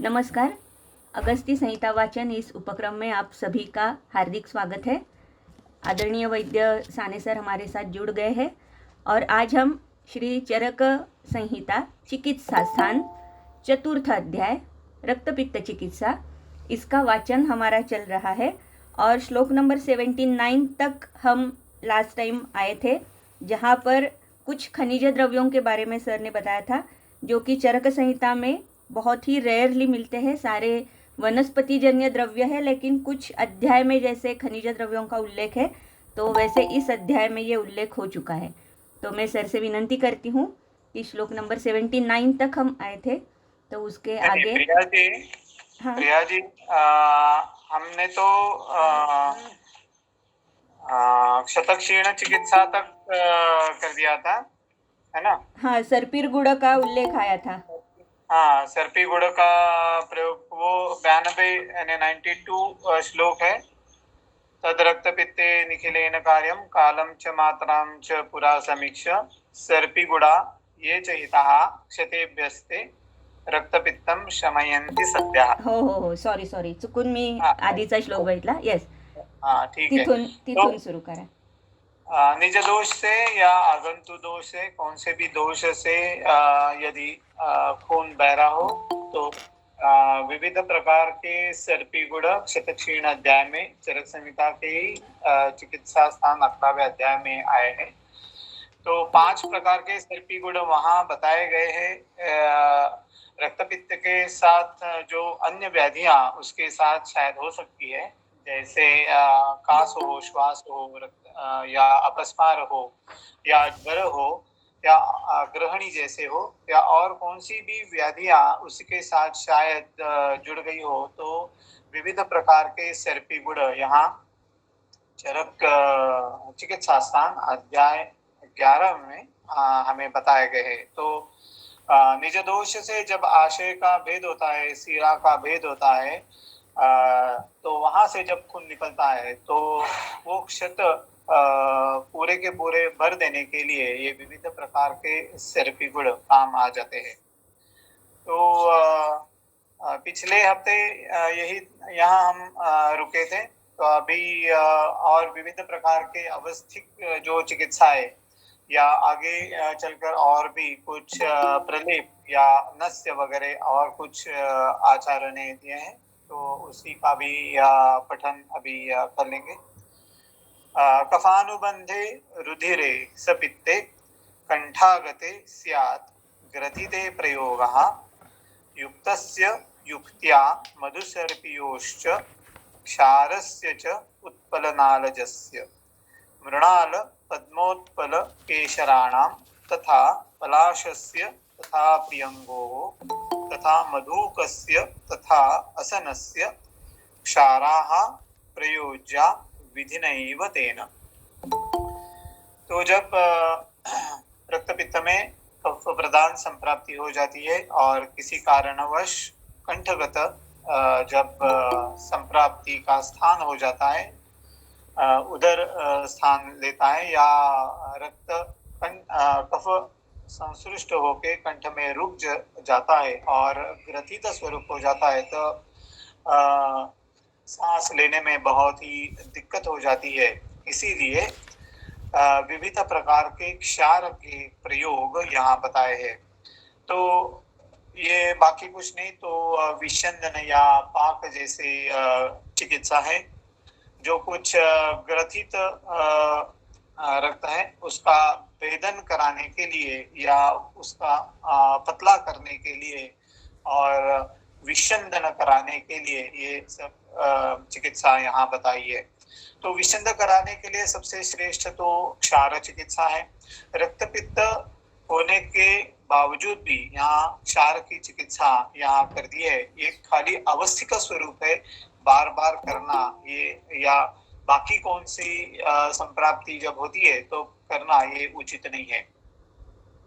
नमस्कार। अगस्ती संहिता वाचन इस उपक्रम में आप सभी का हार्दिक स्वागत है। आदरणीय वैद्य साने सर हमारे साथ जुड़ गए हैं और आज हम श्री चरक संहिता चिकित्सा स्थान चतुर्थ अध्याय रक्तपित्त चिकित्सा, इसका वाचन हमारा चल रहा है और श्लोक नंबर 79 तक हम लास्ट टाइम आए थे, जहाँ पर कुछ खनिज द्रव्यों के बारे में सर ने बताया था जो कि चरक संहिता में बहुत ही रेयरली मिलते हैं। सारे वनस्पति जन्य द्रव्य है, लेकिन कुछ अध्याय में जैसे खनिज द्रव्यों का उल्लेख है तो वैसे इस अध्याय में ये उल्लेख हो चुका है। तो मैं सर से विनंती करती हूँ कि श्लोक नंबर 79 तक हम आए थे, तो उसके आगे। हाँ प्रिया जी, हमने तो क्षतक्षीण चिकित्सा तक कर दिया था, है ना? हाँ, सरपीर गुड़ का उल्लेख आया था। हाँ, सर्पी गुड़ का प्रयोग वो 92 यानी 92 श्लोक है। तद रक्त पित्ते निखिलेन कार्यम कालम च मात्रां च पुरा समीक्ष सर्पी गुड़ा ये चहिता क्षतेभ्यस्ते रक्तपित्तम शमयन्ति सद्यः। हो, सॉरी चुकून मी आधीचा श्लोक बघितला। येस, ठीक है। तिथून सुरू करा। निज दोष से या आगंतु दोष से, कौन से भी दोष से यदि खून बह रहा हो तो विविध प्रकार के सर्पी गुण क्षतक्षीण अध्याय में चरक संहिता के चिकित्सा स्थान 11वें अध्याय में आए हैं। तो 5 प्रकार के सर्पी गुण वहां बताए गए हैं। रक्तपित्त के साथ जो अन्य व्याधियां उसके साथ शायद हो सकती है, जैसे कास हो, श्वास हो, या अपस्मार हो, या ज्वर हो, या ग्रहणी जैसे हो, या और कौन सी भी व्याधियां उसके साथ शायद जुड़ गई हो, तो विविध प्रकार के सर्पी गुण यहाँ चरक चिकित्सा स्थान अध्याय 11 में हमें बताए गए हैं। तो निज दोष से जब आशय का भेद होता है, सीरा का भेद होता है, तो वहां से जब खून निकलता है तो वो क्षत पूरे के पूरे भर देने के लिए ये विविध प्रकार के सर्पी गुण काम आ जाते हैं। तो पिछले हफ्ते यही यहाँ हम रुके थे। तो अभी और विविध प्रकार के अवस्थिक जो चिकित्सा है या आगे चलकर और भी कुछ प्रलेप या नस्य वगैरह और कुछ आचार्य ने दिए हैं, तो उसी का भी पठन अभी कर लेंगे। कफानुबंधे रुधिरे सपित्ते कंठागते स्यात् ग्रथिते प्रयोगः युक्तस्य युक्त्या मधुसर्पियोश्च क्षारस्य च उत्पलनालजस्य मृणाल पद्मोत्पल केशराणां तथा पलाशस्य तथा प्रियंगोः तथा मधुकस्य तथा असनस्य क्षाराः प्रयोज्या विधिनैव तेन। तो जब रक्तपित्त में कफ प्रदान संप्राप्ति हो जाती है और किसी कारणवश कंठगत जब संप्राप्ति का स्थान हो जाता है, उधर स्थान लेता है, या रक्त कफ संसृष्ट होके कंठ में रुक जाता है और ग्रथित स्वरूप हो जाता है, तो सांस लेने में बहुत ही दिक्कत हो जाती है। इसीलिए विविध प्रकार के क्षार के प्रयोग यहाँ बताए हैं। तो ये बाकी कुछ नहीं, तो विषंदन या पाक जैसे चिकित्सा है। जो कुछ ग्रथित रक्त है उसका भेदन कराने के लिए या उसका पतला करने के लिए और विषंदन कराने के लिए ये सब चिकित्सा यहाँ बताई है। तो विषंद कराने के लिए सबसे श्रेष्ठ तो क्षार चिकित्सा है। रक्तपित्त होने के बावजूद भी यहाँ क्षार की चिकित्सा यहाँ कर दी है। ये खाली अवस्थिक स्वरूप है, बार बार करना ये, या बाकी कौन सी संप्राप्ति जब होती है तो करना ये उचित नहीं है।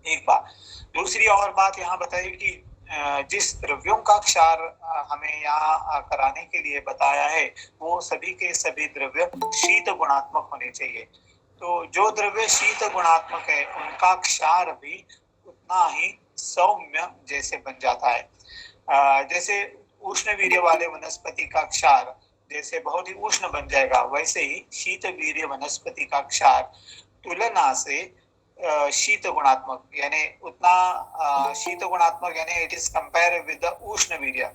एक बात। दूसरी और बात यहाँ बताई कि जिस द्रव्यों का क्षार हमें यहाँ कराने के लिए बताया है वो सभी के सभी द्रव्य शीत गुणात्मक होने चाहिए। तो जो द्रव्य शीत गुणात्मक है उनका क्षार भी उतना ही सौम्य जैसे बन जाता है। जैसे उष्ण वीर्य वाले वनस्पति का क्षार जैसे बहुत ही उष्ण बन जाएगा, वैसे ही शीत वीर्य वनस्पति का क्षार तुलना से शीत गुणात्मक यानी उतना शीत गुणात्मक यानी it is compare with the उष्ण वीर्य,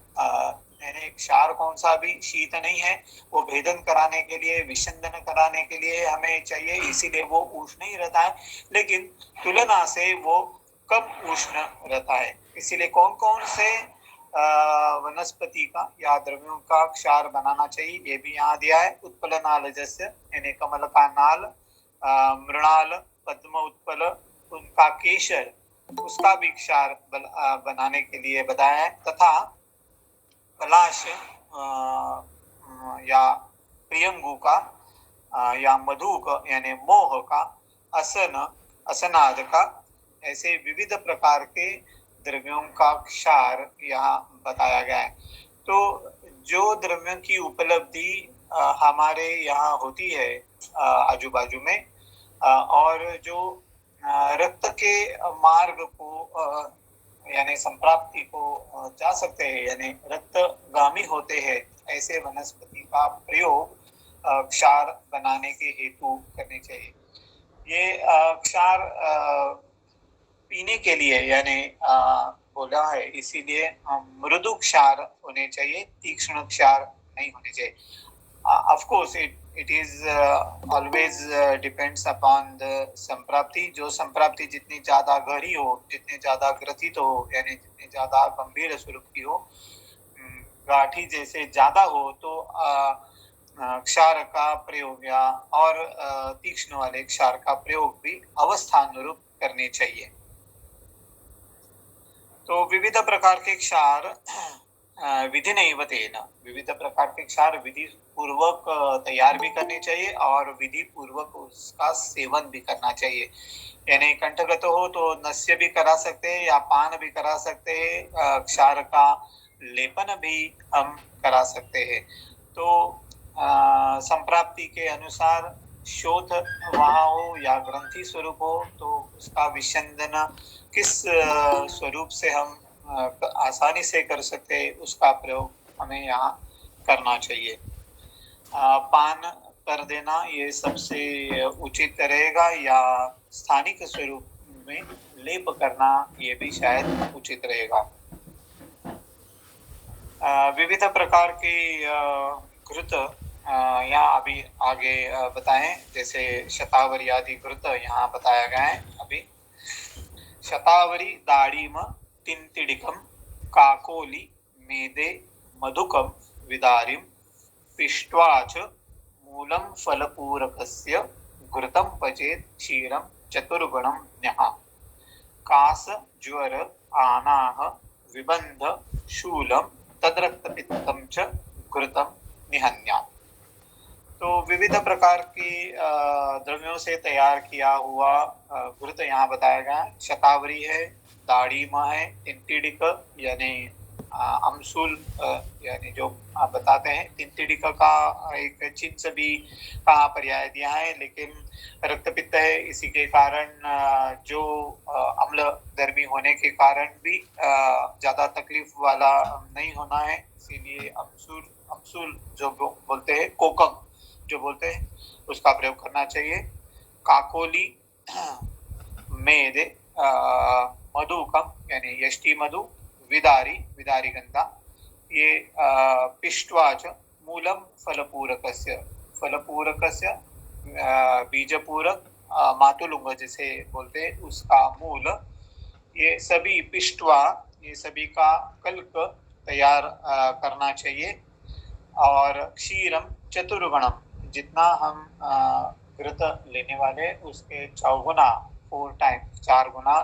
यानी क्षार कौन सा भी शीत नहीं है, वो भेदन कराने के लिए, विषंदन कराने के लिए हमें चाहिए, इसीलिए वो उष्ण ही रहता है, लेकिन तुलना से वो कम उष्ण रहता है। इसीलिए कौन कौन से वनस्पति का या द्रव्यों का क्षार बनाना चाहिए ये भी यहाँ दिया है। उत्पलनाल जैसे यानी कमल का नाल, मृणाल, पद्म उत्पल, उनका केशर, उसका भी क्षार बनाने के लिए बताया है। तथा पलाश या प्रियंगु का या मधु का यानी मोह का, असन, असनाद का, ऐसे विविध प्रकार के द्रव्यों का क्षार यहाँ बताया गया है। तो जो द्रव्यों की उपलब्धि हमारे यहाँ होती है आजू बाजू में, और जो रक्त के मार्ग को यानी संप्राप्ति को जा सकते हैं, यानी रक्तगामी होते हैं, ऐसे वनस्पति का प्रयोग क्षार बनाने के हेतु करने चाहिए। ये क्षार पीने के लिए यानी बोला है, इसीलिए मृदु क्षार होने चाहिए, तीक्ष्ण क्षार नहीं होने चाहिए। Of course it is always depends upon the संप्राप्ति। जो संप्राप्ति जितनी ज्यादा गहरी हो, जितनी ज्यादा ग्रथित हो, यानी जितनी ज्यादा गंभीर स्वरूप की हो, गाठी जैसे ज्यादा हो, तो क्षार का प्रयोग या और तीक्ष्ण वाले क्षार का प्रयोग भी अवस्थानुरूप करने चाहिए। तो विविध प्रकार के क्षार विधि नैव तेन, विविध प्रकार के क्षार विधि पूर्वक तैयार भी करने चाहिए और विधि पूर्वक उसका सेवन भी करना चाहिए। यानी कंठगत हो तो नस्य भी करा सकते हैं या पान भी करा सकते हैं, क्षार का लेपन भी हम करा सकते हैं। तो संप्राप्ति के अनुसार शोथ वहाँ हो या ग्रंथि स्वरूप हो, तो उसका विषंदन किस स्वरूप से हम आसानी से कर सकते हैं, उसका प्रयोग हमें यहाँ करना चाहिए। पान कर देना ये सबसे उचित रहेगा, या स्थानिक स्वरूप में लेप करना ये भी शायद उचित रहेगा। विविध प्रकार की घृत यहाँ अभी आगे बताएं, जैसे शतावरी आदि घृत यहाँ बताया गया है। अभी शतावरी, दाड़ीम, तिंतिडिकम, काकोली, मेदे, मधुकम, विदारिम, पिष्ट्वाच मूलम फलपूरकस्य घृतं पचेत् क्षीरं चतुर्गुणं न्यः। कास, ज्वर, आनाह, विबंध, शूलम, तद्रक्तपित्तं च घृतं निहन्यात्। तो विविध प्रकार की द्रव्यों से तैयार किया हुआ घृत यहाँ बताया गया। शतावरी है, दाड़ीमा है, तिंतिडिक यानी अमसूल यानी जो आप बताते हैं। तिंतिडिक का एक चिन्ह भी का पर्याय दिया है, लेकिन रक्तपित्त है, इसी के कारण जो अम्ल गर्मी होने के कारण भी ज्यादा तकलीफ वाला नहीं होना है, इसीलिए अमसूल जो बोलते हैं, कोकम जो बोलते हैं, उसका प्रयोग करना चाहिए। काकोली, मेदे, मधुकम यानी यष्टि मधु, विदारी गंधा, ये पिष्ट्वाच मूलम फलपूरकस्य बीजपूरक मातुलुंग जैसे बोलते हैं, उसका मूल, ये सभी पिष्ट्वा, ये सभी का कल्प तैयार करना चाहिए। और क्षीरम चतुर्गुणम, जितना हम घृत लेने वाले उसके 4 गुना, 4 टाइम्स 4 गुना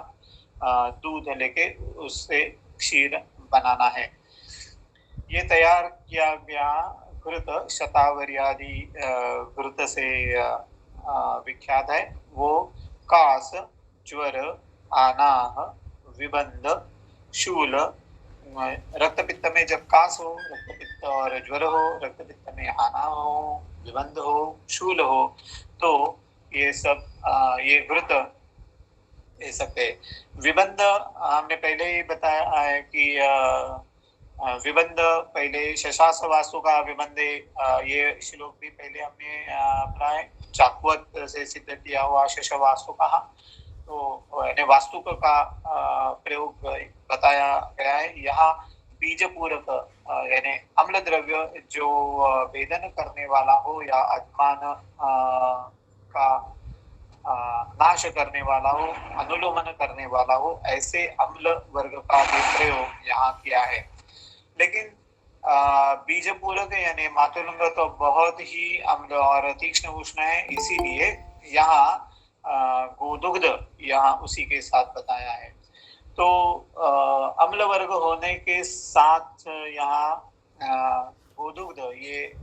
दूध लेके उससे क्षीर बनाना है। ये तैयार किया गया घृत शतावरी आदि घृत से विख्यात है। वो कास, ज्वर, आनाह, विबंध, शूल, रक्तपित्त में जब कास हो, रक्तपित्त और ज्वर हो, रक्तपित्त में आना हो, विबंध हो, शूल हो, तो ये सब ये घृत ले सकते। विबंध हमने पहले ही बताया है कि विबंध पहले शशास वास्तु का विबंधे, ये श्लोक भी पहले हमने पढ़ा है। चाकवत से सिद्ध किया हुआ शश वास्तु कहा, तो यानी वास्तुक का प्रयोग बताया गया है। यहाँ बीज पूरक यानी अम्ल द्रव्य जो भेदन करने वाला हो या आत्मान का नाश करने वाला हो, अनुलोमन करने वाला हो, ऐसे अम्ल वर्ग का भी प्रयोग यहाँ किया है। लेकिन बीज पूरक यानी मातुलंग तो बहुत ही अम्ल और तीक्ष्ण उष्ण है, इसीलिए यहाँ गोदुग्ध यहाँ उसी के साथ बताया है। तो अम्ल वर्ग होने के साथ यहाँ गोदुग्ध ये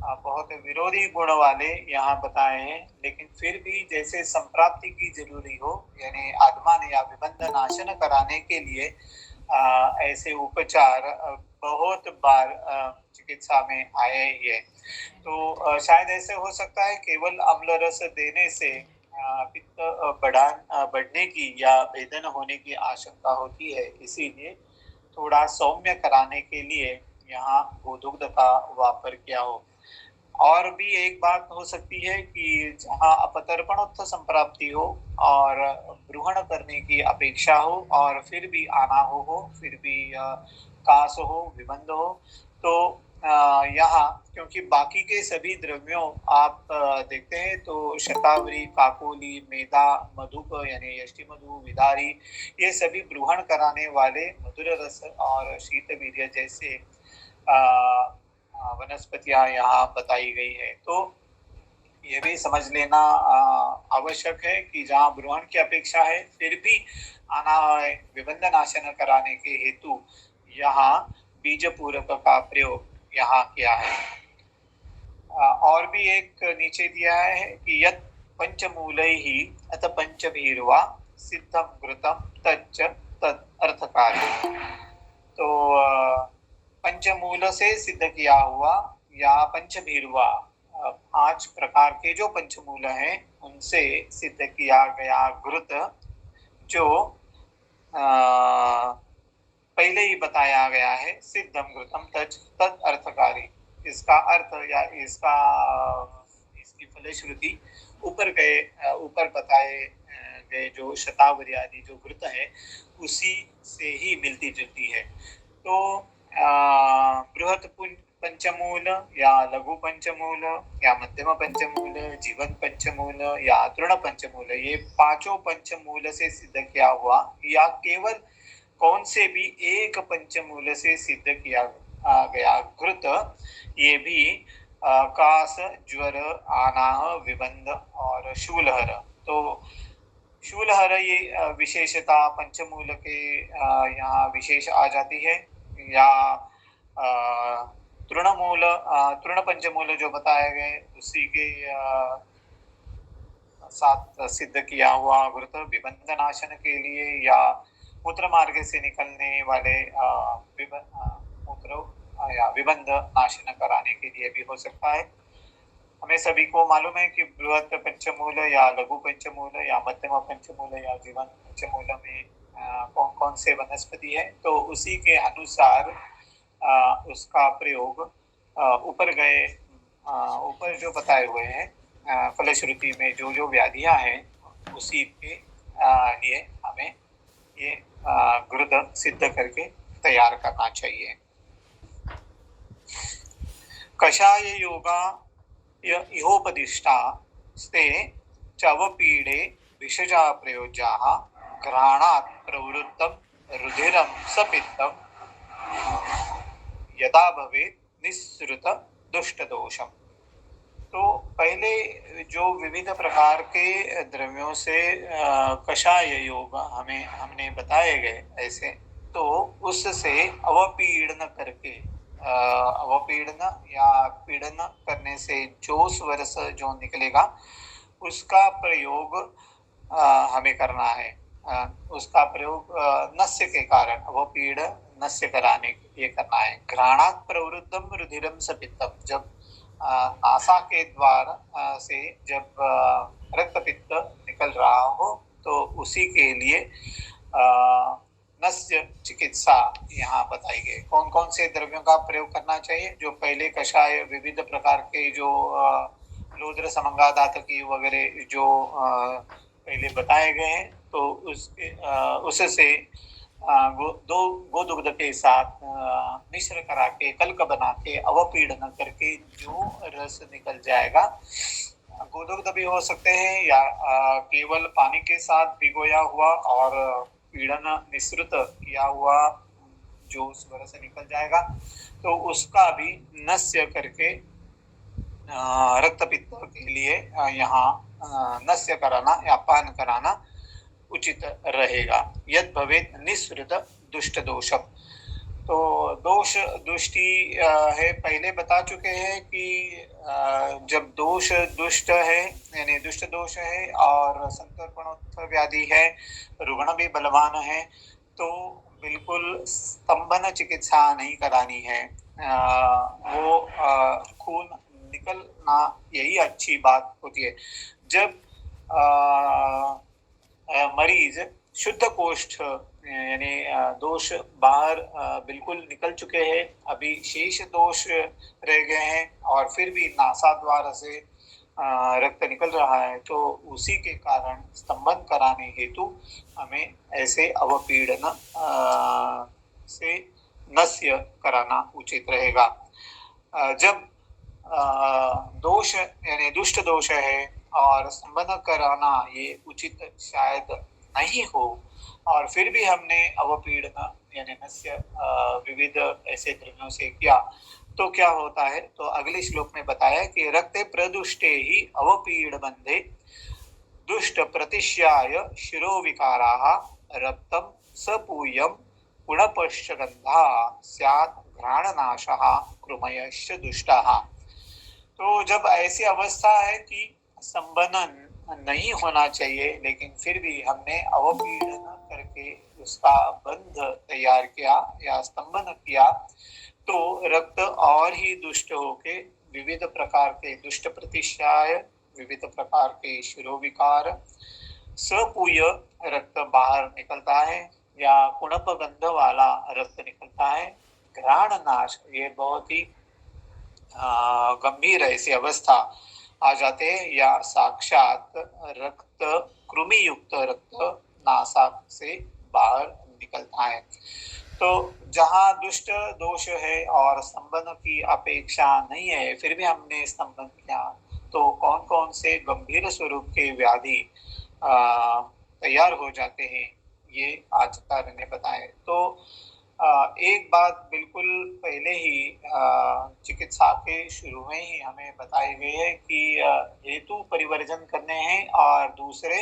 बहुत विरोधी गुण वाले यहाँ बताए हैं। लेकिन फिर भी जैसे संप्राप्ति की जरूरी हो, यानी आत्मान या विबंध नाशन कराने के लिए ऐसे उपचार बहुत बार चिकित्सा में आए ही है। तो शायद ऐसे हो सकता है केवल अम्ल रस देने से पित्त बढ़ने की या भेदन होने की आशंका होती है, इसीलिए थोड़ा सौम्य कराने के लिए यहाँ गोदुग्ध का वापर किया हो। और भी एक बात हो सकती है कि जहाँ अपतर्पणोत्थ संप्राप्ति हो और ब्रूहण करने की अपेक्षा हो और फिर भी आना हो फिर भी कास हो, विबंध हो, तो यहाँ क्योंकि बाकी के सभी द्रव्यों आप देखते हैं तो शतावरी, काकोली, मेदा, मधुप यानी यष्टि मधु, विदारी, ये सभी ब्रूहण कराने वाले मधुर रस और शीतवीर्य जैसे वनस्पतियां यहाँ बताई गई है। तो ये भी समझ लेना आवश्यक है कि जहाँ ब्रूहण की अपेक्षा है फिर भी आना विबंध नाशन कराने के हेतु यहाँ बीज पूरक का प्रयोग यहाँ किया है। और भी एक नीचे दिया है कि यत् पंचमूलैहि अथ पंचभीर्वा सिद्धं घृतं तच्च तत् अर्थकारी। तो पंचमूल से सिद्ध किया हुआ या पंचभीर्वा, 5 प्रकार के जो पंचमूल हैं उनसे सिद्ध किया गया घृत जो पहले ही बताया गया है, सिद्धम घृतम तत् अर्थकारी। इसका अर्थ या इसकी फलश्रुति ऊपर बताए गए जो शतावरी आदि जो घृत है उसी से ही मिलती जुलती है। तो बृहत पंचमूल या लघु पंचमूल या मध्यम पंचमूल, जीवन पंचमूल या तृण पंचमूल, ये 5 पंचमूल से सिद्ध किया हुआ या केवल कौन से भी एक पंचमूल से सिद्ध किया गया घृत, ये भी कास, ज्वर, आनाह, विबंध और शूलहर। तो शूलहर ये विशेषता पंचमूल के यहाँ विशेष आ जाती है। या तृण पंचमूल जो बताए गए उसी के साथ सिद्ध किया हुआ घृत विबंध नाशन के लिए या मूत्र मार्ग से निकलने वाले मूत्र या विबंध नाशन कराने के लिए भी हो सकता है। हमें सभी को मालूम है कि बृहत पंचमूल या लघु पंचमूल या मध्यम पंचमूल या जीवन पंचमूल में कौन कौन से वनस्पति है, तो उसी के अनुसार उसका प्रयोग ऊपर जो बताए हुए हैं फलश्रुति में जो जो व्याधियां हैं उसी के लिए हमें ये घृत सिद्ध करके तैयार करना चाहिए। कषाय योगा इहोपदिष्टा स्ते चवपीडे विषजा प्रयोज्याः घ्राणात् प्रवृत्तं रुधिरं सपित्तं यदा भवेत् निःसृत दुष्ट दोषम। तो पहले जो विविध प्रकार के द्रव्यों से कषाय योग हमने बताए गए ऐसे, तो उससे अवपीड़न करके अवपीड़न या पीड़न करने से जो स्वरस जो निकलेगा उसका प्रयोग हमें करना है। उसका प्रयोग नस्य के कारण अवपीड़ नस्य कराने के लिए करना है। घ्राणात् प्रवृत्तम रुधिरम सपित्तम, जब नासा के द्वार से जब रक्त पित्त निकल रहा हो तो उसी के लिए नस्य चिकित्सा यहाँ बताई गई। कौन कौन से द्रव्यों का प्रयोग करना चाहिए? जो पहले कषाय विविध प्रकार के जो रौद्र समंगादातकी वगैरह जो पहले बताए गए हैं, तो उससे गोदुग्ध के साथ मिश्र करा के कल्क बना के अवपीड़न करके जो रस निकल जाएगा, गोदुग्ध भी हो सकते हैं या केवल पानी के साथ भिगोया हुआ और पीड़न मिश्रित किया हुआ जो स्वर से निकल जाएगा, तो उसका भी नस्य करके रक्त पित्त के लिए यहाँ नस्य कराना या पान कराना उचित रहेगा। यद भवेत निःसृत दुष्ट दोषम। तो दोष दुष्टि है, पहले बता चुके हैं कि जब दोष दुष्ट है यानी दुष्ट दोष है और संतर्पणोत्तर व्याधि है, रुग्ण भी बलवान है, तो बिल्कुल स्तंभन चिकित्सा नहीं करानी है। वो खून निकलना यही अच्छी बात होती है। जब मरीज शुद्ध कोष्ठ यानी दोष बाहर बिल्कुल निकल चुके हैं, अभी शेष दोष रह गए हैं और फिर भी नासाद्वार से रक्त निकल रहा है, तो उसी के कारण स्तंभन कराने हेतु हमें ऐसे अवपीड़न से नस्य कराना उचित रहेगा। जब दोष यानी दुष्ट दोष है और स्तंभन कराना ये उचित शायद नहीं हो और फिर भी हमने अवपीड़न यानी नस्य विविध ऐसे द्रव्यों से किया, तो क्या होता है? तो अगले श्लोक में बताया कि रक्ते प्रदुष्टे ही अवपीड़ बंधे दुष्ट प्रतिश्याय शिरोविकाराः रक्तम सपूयम गुणपश्च गंधा स्यात् घ्राणनाशः कृमयश्च दुष्टः। तो जब ऐसी अवस्था है कि संबंधन नहीं होना चाहिए, लेकिन फिर भी हमने अवपीड़न करके उसका बंध तैयार किया या स्तंभन किया, तो रक्त और ही दुष्ट होके विविध प्रकार के दुष्ट प्रतिश्याय, विविध प्रकार के शिरोविकार, सपूय रक्त बाहर निकलता है या कुणप गंध वाला रक्त निकलता है, घ्राण नाश, ये बहुत ही गंभीर ऐसी अवस्था आ जाते हैं, या साक्षात रक्त कृमि युक्त रक्त नासाक से बाहर निकलता है। तो जहाँ दुष्ट दोष है और स्तंभन की अपेक्षा नहीं है, फिर भी हमने स्तंभन किया, तो कौन कौन से गंभीर स्वरूप के व्याधि तैयार हो जाते हैं, ये आचार्य ने बताए। तो एक बात बिल्कुल पहले ही चिकित्सा के शुरू में ही हमें बताई गई है कि हेतु परिवर्जन करने हैं, और दूसरे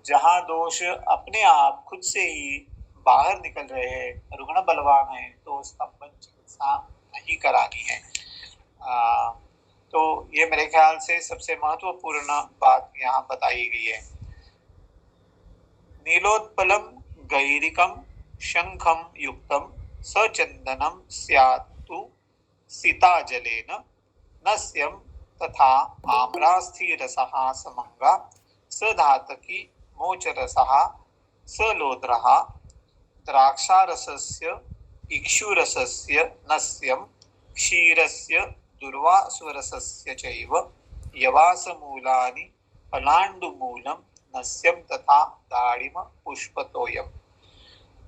जहाँ दोष अपने आप खुद से ही बाहर निकल रहे हैं, रुग्ण बलवान है, तो स्तंभन चिकित्सा नहीं करानी है। तो ये मेरे ख्याल से सबसे महत्वपूर्ण बात यहाँ बताई गई है। नीलोत्पलम गैरिकम शंखम युक्तम सचंदनम स्यात्तु सीताजलेन नस्यम तथा आम्रास्थिरसः समंगा सधातकी मोचरसः सलोद्रः द्राक्षारसस्य इक्षुरसस्य नस्यम क्षीरस्य दुर्वासुरसस्य चैव यवासमूलानि पलाण्डुमूलम नस्यम तथा दाड़िम पुष्पतोयम।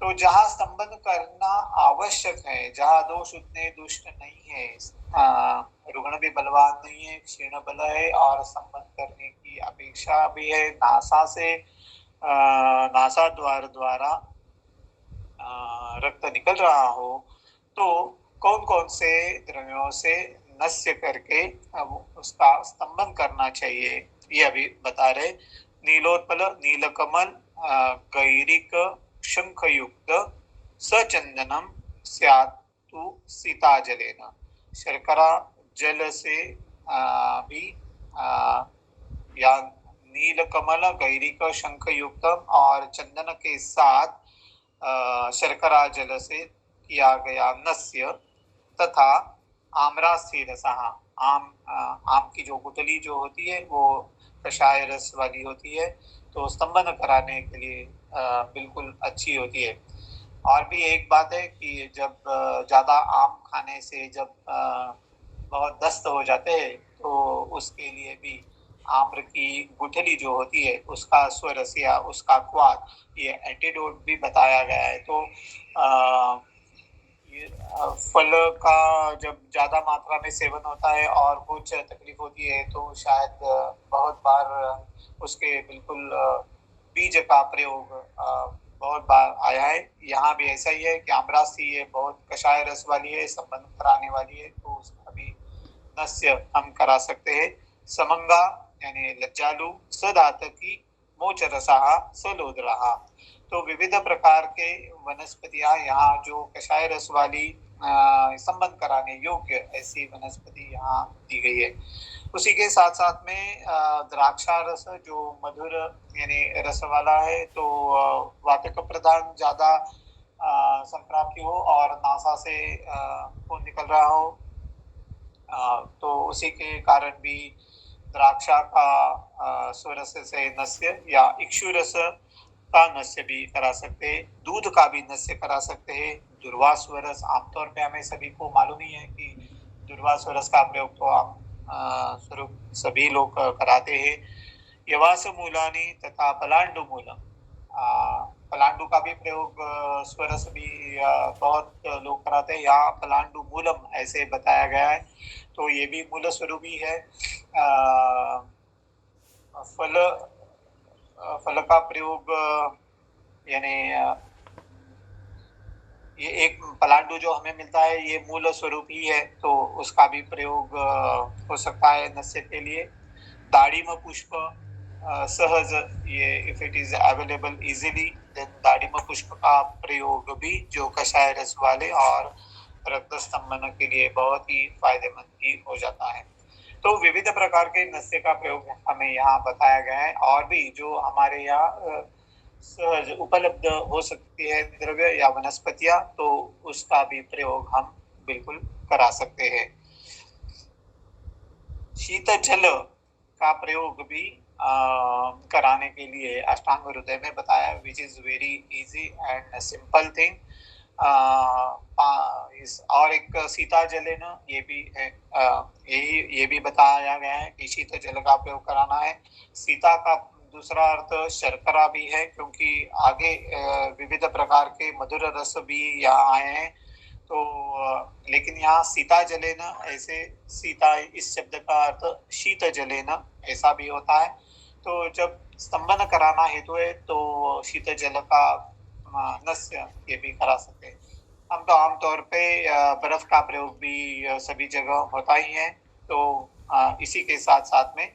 तो जहाँ स्तंभन करना आवश्यक है, जहाँ दोष उतने दुष्ट नहीं है, रुग्ण भी बलवान नहीं है, क्षीण बल है और स्तंभन करने की अपेक्षा भी है, नासा से नासा द्वारा रक्त निकल रहा हो, तो कौन कौन से द्रव्यों से नस्य करके उसका स्तंभन करना चाहिए, ये अभी बता रहे। नीलोत्पल, नीलकमल, गैरिक, शंखयुक्त, सचंदनम स्यात्तु सीताजलेन। शर्करा जल से भी या नीलकमल, गैरिक, शंखयुक्त और चंदन के साथ शर्करा जल से किया गया नस्य, तथा आम्रास्थिरसः, आम की जो गुठली जो होती है वो कषाय रस वाली होती है, तो स्तंभन कराने के लिए बिल्कुल अच्छी होती है। और भी एक बात है कि जब ज़्यादा आम खाने से जब बहुत दस्त हो जाते हैं तो उसके लिए भी आम्र की गुठली जो होती है उसका स्वरस या उसका क्वाथ ये एंटीडोट भी बताया गया है। तो ये फल का जब ज़्यादा मात्रा में सेवन होता है और कुछ तकलीफ होती है तो शायद बहुत बार उसके बिल्कुल बीज का प्रयोग बहुत बार आया है। यहाँ भी ऐसा ही है कि आम्रासी ये बहुत कषाय रस वाली है, संबंध कराने वाली है, तो उसका भी नस्य हम करा सकते हैं। समंगा यानी लज्जालु, सदातकी, मोचरसाहा, सलोदराहा। तो विविध प्रकार के वनस्पतियां यहाँ जो कषाय रस वाली संबंध कराने योग्य ऐसी वनस्पति यहाँ दी गई है। उसी के साथ साथ में द्राक्षा रस जो मधुर यानी रस वाला है, तो वातक प्रदान ज्यादा संप्राप्ति हो और नासा से खून निकल रहा हो, तो उसी के कारण भी द्राक्षा का स्वरस से नस्य या इक्षुरस का नस्य भी करा सकते हैं, दूध का भी नस्य करा सकते हैं। दुर्वा स्वरस आमतौर पे हमें सभी को मालूम ही है कि दुर्वा स्वरस का प्रयोग तो आम स्वरूप सभी लोग कराते हैं। यवास मूलानी तथा पलांडु मूलम, पलांडु का भी प्रयोग स्वरस भी बहुत लोग कराते हैं। यहाँ पलांडु मूलम ऐसे बताया गया है, तो ये भी मूल स्वरूप ही है। फल का प्रयोग यानी ये एक पलांडु जो हमें मिलता है ये मूल स्वरूप ही है, तो उसका भी प्रयोग हो सकता है नस्य के लिए। दाड़िम पुष्प सहज, ये if it is available easily then दाड़िम पुष्प का प्रयोग भी जो कषाय रस वाले और रक्त स्तंभन के लिए बहुत ही फायदेमंद ही हो जाता है। तो विविध प्रकार के नस्य का प्रयोग हमें यहाँ बताया गया है। और भी जो हमारे यहाँ सहज उपलब्ध हो सकती है द्रव्य या वनस्पतियां, तो उसका भी प्रयोग हम बिल्कुल करा सकते हैं। शीत जल का प्रयोग भी कराने के लिए अष्टांग हृदय में बताया, which is very easy and simple thing. और एक सीता जले न, ये भी है, ये भी बताया गया है कि शीत जल का प्रयोग कराना है। सीता का दूसरा अर्थ शर्करा भी है, क्योंकि आगे विविध प्रकार के मधुर रस भी यहाँ आए हैं। तो लेकिन यहाँ सीता जले न, ऐसे सीता इस शब्द का अर्थ शीत जले न ऐसा भी होता है। तो जब स्तंभन कराना हेतु है तो शीत जल का नस्य ये भी करा सकते हैं। हम तो आमतौर पे बर्फ का प्रयोग भी सभी जगह होता ही है, तो इसी के साथ साथ में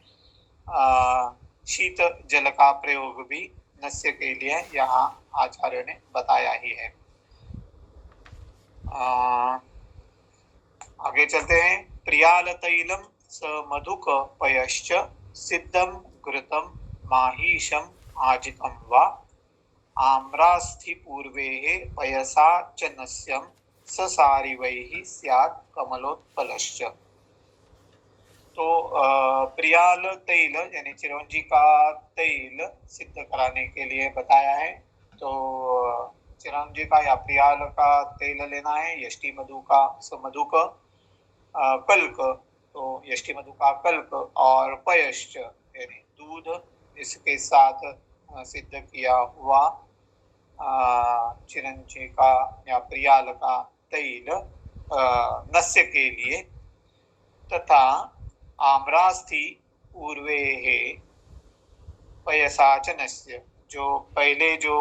शीत जल का प्रयोग भी नस्य के लिए यहाँ आचार्य ने बताया ही है। आगे चलते हैं। प्रियाल तैलम स मधुक पयश्च सिद्धम घृतम माहीशम आजितम वा आम्रास्थि पूर्वे पयसा च नस्यम ससारिवैः स्यात् कमलोत्पलश्च। तो प्रियाल तैल यानी चिरौंजी का तेल सिद्ध कराने के लिए बताया है। तो चिरौंजी का या प्रियाल का तेल लेना है। यष्टि मधु का मधुक, कल्क, तो यष्टि मधु का कल्क और पयश्च यानी दूध, इसके साथ सिद्ध किया हुआ चिरंजी का या प्रियाल का तेल नस्य के लिए, तथा आम्रास्थि पूर्वे पयसाच नस्य, जो पहले जो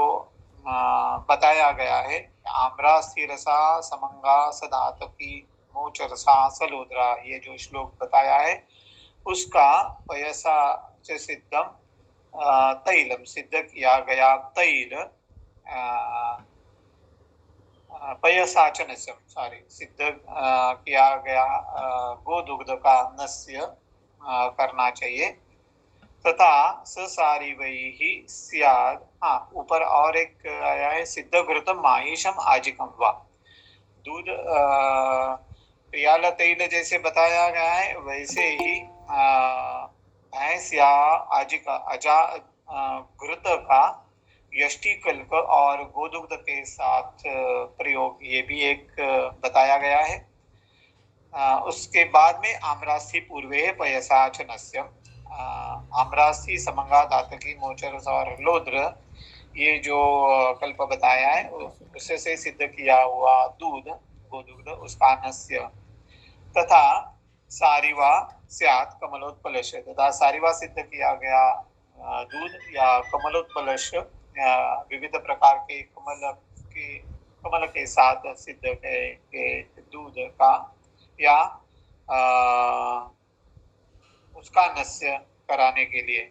बताया गया है, आम्रास्थि रसा समंगा सदातकी मोचरसा सलोद्रा, ये जो श्लोक बताया है उसका पयसा च सिद्धम तैलम सिद्ध किया गया तैल पयसाचन सिद्ध किया गया गोदुग्ध का नस्य करना चाहिए। तथा ससारिवैः स्याद्, हाँ ऊपर और एक आया है, सिद्ध घृतम माहिषम आजिकम वा, दूध प्रियाल तेल जैसे बताया गया है वैसे ही भैंस या आजिका अजा घृत का यष्टि कल्प और गोदुग्ध के साथ प्रयोग, ये भी एक बताया गया है। उसके बाद में आम्रासी पूर्वे पयसा च नस्यम, आम्रासी समंगा दातकी मोचर और लोद्र, ये जो कल्प बताया है उससे सिद्ध किया हुआ दूध गोदुग्ध उसका नस्य, तथा सारिवा स्यात् कमलोत्पलश, तथा सारिवा सिद्ध किया गया दूध या कमलोत्पलश विविध प्रकार के कमल के साथ सिद्ध के दूध का या उसका नस्य कराने के लिए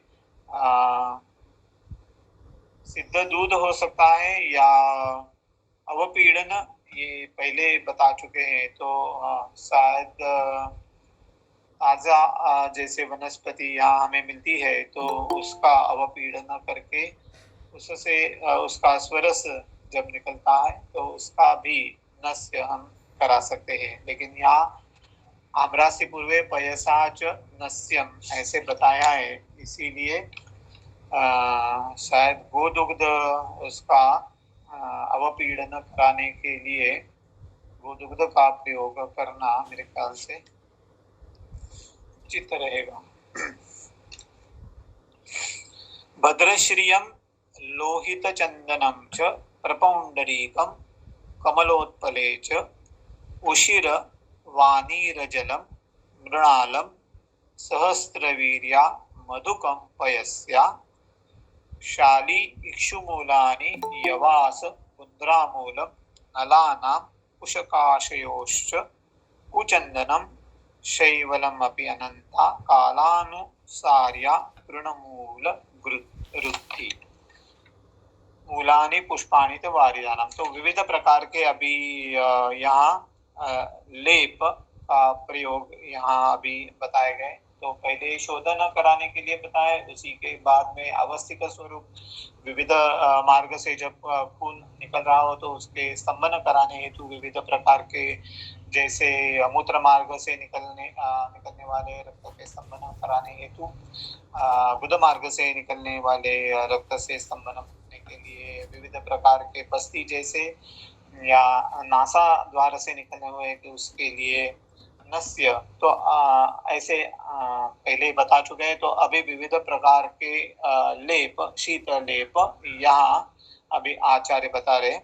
सिद्ध दूध हो सकता है या अवपीड़न, ये पहले बता चुके हैं। तो शायद ताजा जैसे वनस्पति यहाँ हमें मिलती है तो उसका अवपीड़न करके उससे उसका स्वरस जब निकलता है तो उसका भी नस्य हम करा सकते हैं। लेकिन यहाँ आम्रासी पूर्वे पयसा च नस्यम ऐसे बताया है, इसीलिए शायद गोदुग्ध उसका अवपीड़न कराने के लिए गोदुग्ध का प्रयोग करना मेरे ख्याल से उचित रहेगा। भद्रश्रियम लोहित चंदनम च प्रपौंडरीकम कमलोत्पले च उशिर वानीरजलम मृणालम सहस्रवीर्या मधुकं पयस्या शाली इक्षुमूलानि यवास कुन्द्रामूलम नलानां कुशकाशयोश्च कुचन्दनं शैवलम् अपि अनंता कालानुसार्या तृणमूल रुद्धि मूलानि पुष्पाणि च वारिदानम। तो विविध प्रकार के अभी यहाँ लेप का प्रयोग यहाँ अभी बताए गए। तो पहले शोधन कराने के लिए बताए, उसी के बाद में अवस्थिक स्वरूप विविध मार्ग से जब खून निकल रहा हो तो उसके स्तंभन कराने हेतु विविध प्रकार के, जैसे मूत्र मार्ग से निकलने वाले रक्त के स्तंभन कराने हेतु, गुद मार्ग से निकलने वाले रक्त से स्तंभन करने के लिए विविध प्रकार के बस्ती जैसे या नासा द्वार से निकलने हुए कि उसके लिए नस्य, तो ऐसे पहले बता चुके हैं। तो अभी विविध प्रकार के लेप, शीत लेप यहाँ अभी आचार्य बता रहे।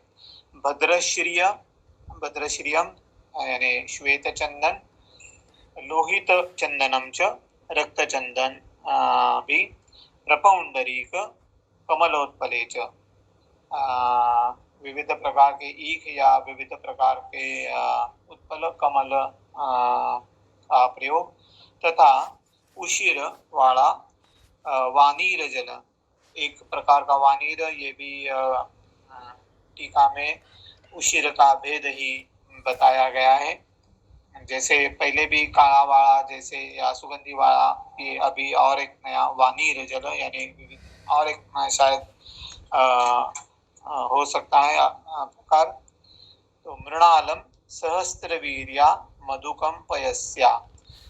भद्रश्रियम यानी श्वेत चंदन, लोहित चंदनम च रक्त चंदन भी, प्रपौंडरीक कमलोत्पले च, विविध प्रकार के ईख या विविध प्रकार के उत्पल कमल का प्रयोग, तथा उशिर वाला वानीर जल, एक प्रकार का वानीर, ये भी टीका में उशिर का भेद ही बताया गया है। जैसे पहले भी काला वाला जैसे या सुगंधी वाला, ये अभी और एक नया वानीर जल यानी और एक शायद हो सकता है प्रकार। तो मृणालम सहस्त्रवीर्या मधुकम पयस्या,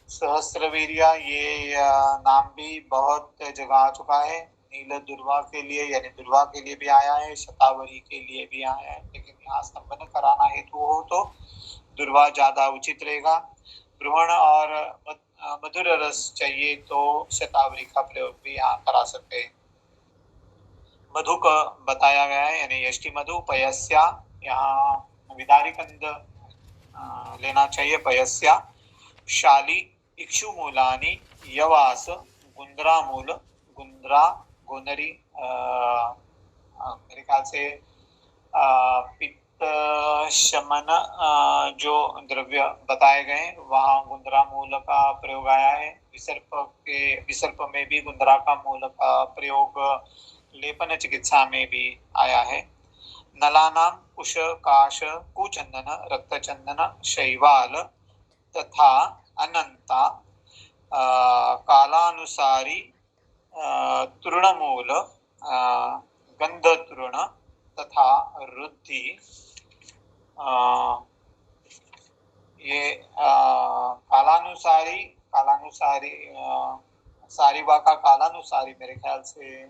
सहस्त्रवीर्या ये नाम भी बहुत जगह आ चुका है। नील दुर्वा के लिए यानी दुर्वा के लिए भी आया है, शतावरी के लिए भी आया है, लेकिन यहाँ स्तंभन कराना हेतु हो तो दुर्वा ज्यादा उचित रहेगा। ब्रुहण और मधुर रस चाहिए तो शतावरी का प्रयोग भी यहाँ करा सकते हैं। मधुक बताया गया है यानी यष्टि मधु, पयस्या यहाँ विदारी कंद लेना चाहिए पयस्या, शाली इक्षु मूलानी यवास गुंद्रा मूल, गुंद्रा गोनरी मेरे ख्याल से पित्त शमन जो द्रव्य बताए गए वहाँ गुंद्रा मूल का प्रयोग आया है। विसर्प में भी गुंद्रा का मूल का प्रयोग लेपन चिकित्सा में भी आया है। नलानाम कुश काश कुचंदन रक्तचंदन शैवाल तथा अनंता कालानुसारी तृणमूल गंध तृण तथा रुद्धि, ये कालानुसारी सारीवा का कालानुसारी मेरे ख्याल से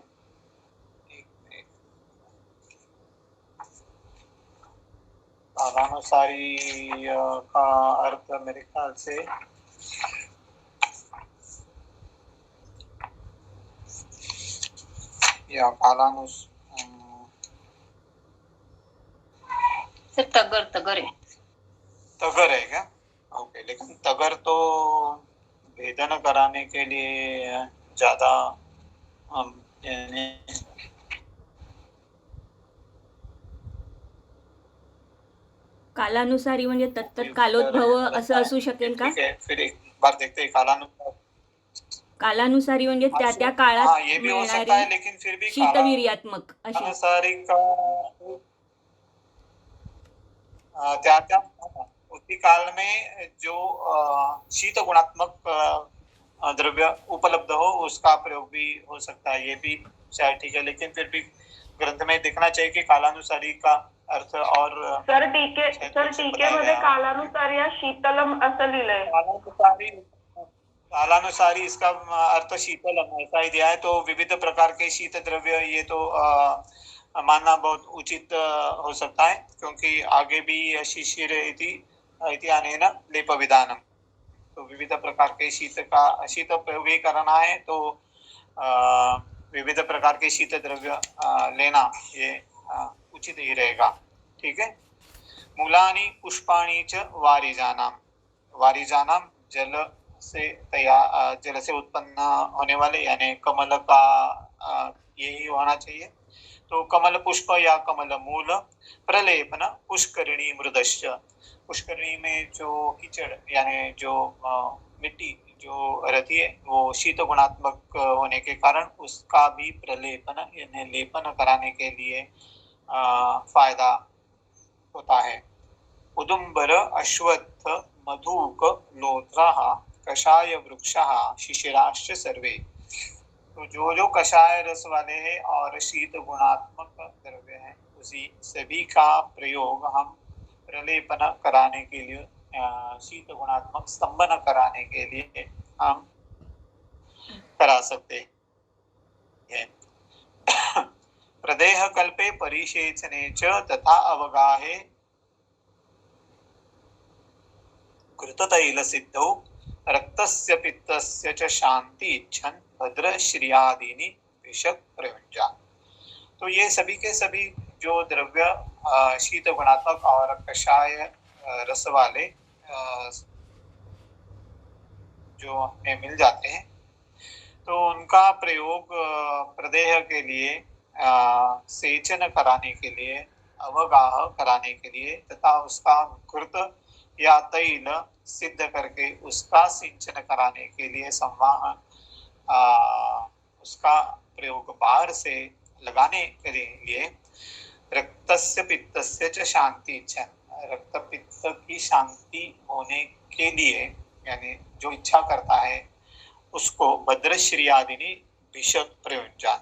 कालानुसारी का अर्थ मेरे ख्याल से या सिर्फ तगर तगर है। तगर है क्या? ओके, लेकिन तगर तो भेदन कराने के लिए ज्यादा यानी कालानुसारी म्हणजे तत्त कालोद्भव असं असू शकेल का? ठीक है, फिर एक बार देखते हैं कालानुसार। कालानुसारी म्हणजे त्या त्या हाँ, काळात ये भी हो सकता है, मिळणारी लेकिन फिर भी शीतवीर्यात्मक अशी कालानुसारी का त्या उसी काल में जो शीत गुणात्मक द्रव्य उपलब्ध हो उसका प्रयोग भी हो सकता है, ये भी शायद ठीक है, लेकिन फिर भी ग्रंथ में देखना चाहिए कि कालानुसारी का अर्थ और सर टीकेमध्ये कालानुसार या शीतलम असं लिहिलंय। कालानुसारी इसका अर्थ शीतलम ऐसा ही दिया है, तो विविध प्रकार के शीत द्रव्य, ये तो मानना बहुत उचित हो सकता है, क्योंकि आगे भी शिशिर इति अनेन लेप विधानम, तो विविध प्रकार के शीत प्रयोग ही करना है, तो विविध प्रकार के शीत द्रव्य लेना ये उचित ही रहेगा। ठीक है। मूलानि पुष्पाणि च वारिजानाम जल से उत्पन्न होने वाले, यानी कमल का यही होना चाहिए। तो कमल पुष्प या कमल मूल, प्रलेपन पुष्करिणी मृदश्च, पुष्करिणी में जो कीचड़ यानी जो मिट्टी जो रहती है वो शीत गुणात्मक होने के कारण उसका भी प्रलेपन यानी लेपन कराने के लिए फायदा होता है। उदुम्बर अश्वत्थ मधुक लोत्राः कषाय वृक्षाः शिशिराश्च सर्वे, तो जो कषाय रस वाले हैं और शीत गुणात्मक द्रव्य हैं उसी सभी का प्रयोग हम प्रलेपन कराने के लिए, शीत गुणात्मक स्तंभन कराने के लिए हम करा सकते हैं। प्रदेह कल्पे परिषेचने च तथा अवगाहे घृततैल सिद्धौ रक्तस्य पित्तस्य च शांति इच्छन् भद्रश्रियादीनि विषक प्रयुंजा, तो ये सभी के सभी जो द्रव्य शीत गुणात्मक और कषाय रस वाले जो हमें मिल जाते हैं, तो उनका प्रयोग प्रदेह के लिए, सेचन कराने के लिए, अवगाह कराने के लिए तथा उसका घृत या तैल सिद्ध करके उसका सिंचन कराने के लिए, संवाहन उसका प्रयोग बाहर से लगाने के लिए, रक्तस्य पित्तस्य च शांति इच्छा, रक्त पित्त की शांति होने के लिए यानी जो इच्छा करता है उसको भद्रश्री आदिनी विषक प्रयुंजान।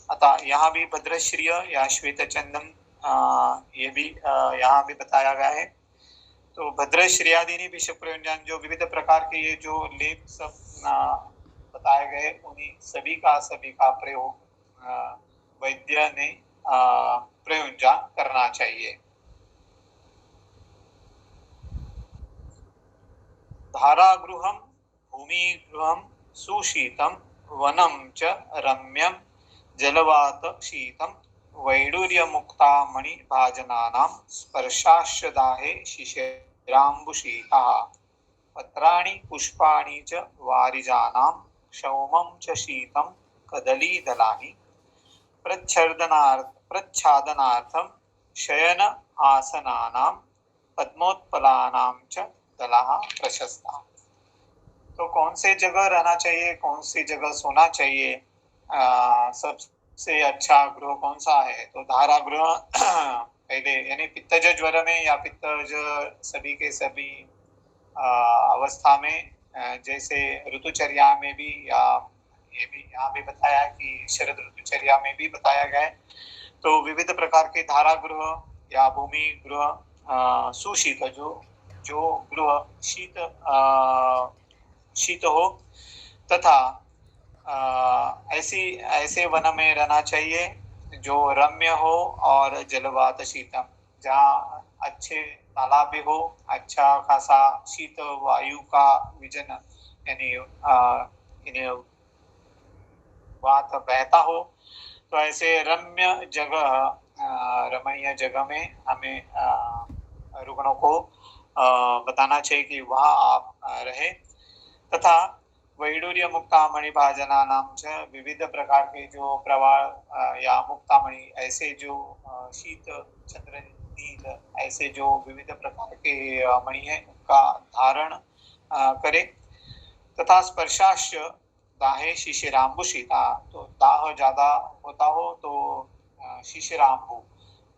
अतः यहाँ भी भद्रश्रिय या श्वेत चंदन ये भी यहाँ भी बताया गया है। तो भद्रश्रियादिनी विषक प्रयुंजान, जो विविध प्रकार के ये जो लेप सब बताए गए उन्हीं सभी का प्रयोग वैद्य ने प्रयुंजान करना चाहिए। धारागृहं भूमिगृहं सुशीतं वनं च रम्यं जलवात शीतं वैडूर्यमुक्तामणि भाजनानां स्पर्शाश्चदाहे शिशिराम्बुशीताः पत्राणि पुष्पाणि च वारिजानां क्षौमं च शीतं कदलीदलानि प्रच्छादनार्थं शयन आसनानां पद्मोत्पलानां च दलाः प्रशस्ता। तो कौन से जगह रहना चाहिए, कौन सी जगह सोना चाहिए, सबसे अच्छा गृह कौन सा है? तो धारा गृह पहले यानी पित्तज ज्वर में या पित्तज सभी के सभी अवस्था में, जैसे ऋतुचर्या में भी, या ये भी यहाँ भी बताया कि शरद ऋतुचर्या में भी बताया गया है। तो विविध प्रकार के धारा गृह या भूमि गृह सुशीत, जो गृह शीत हो तथा ऐसे वन में रहना चाहिए जो रम्य हो और जलवात शीतम, जहाँ अच्छे तालाब भी हो, अच्छा खासा शीत वायु का विजन यानी बात बहता हो, तो ऐसे रम्य जगह रमणीय जगह में हमें रुग्णों को बताना चाहिए कि वहाँ आप रहे। तथा वैडूर्य मुक्तामणि भाजनानां च विविध प्रकार के जो प्रवाह या मुक्तामणि ऐसे जो शीत चंद्र नील ऐसे जो विविध प्रकार के मणि है उनका धारण करे। तथा स्पर्शाश्च दाहे शिशिराम्बुशीता, तो दाह ज्यादा होता हो तो शिशिराम्बु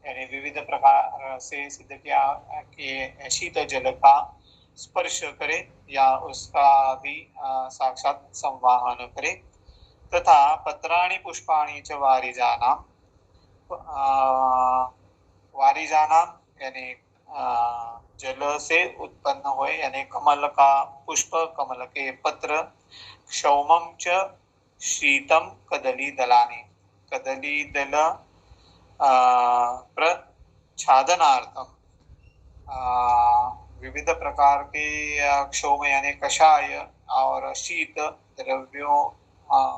यानी विविध प्रकार से सिद्ध किया कि शीत जल का स्पर्श करे या उसका भी साक्षात संवाहन करे। तथा पत्राणि पुष्पाणि च वारिजानां, वारिजानां यानी जल से उत्पन्न हुए यानी कमल का पुष्प, कमल के पत्र, क्षौमं च शीतम कदली दलानि, कदली दल प्रच्छादनार्थम, विविध प्रकार के क्षौम यानी कषाय और शीत द्रव्यों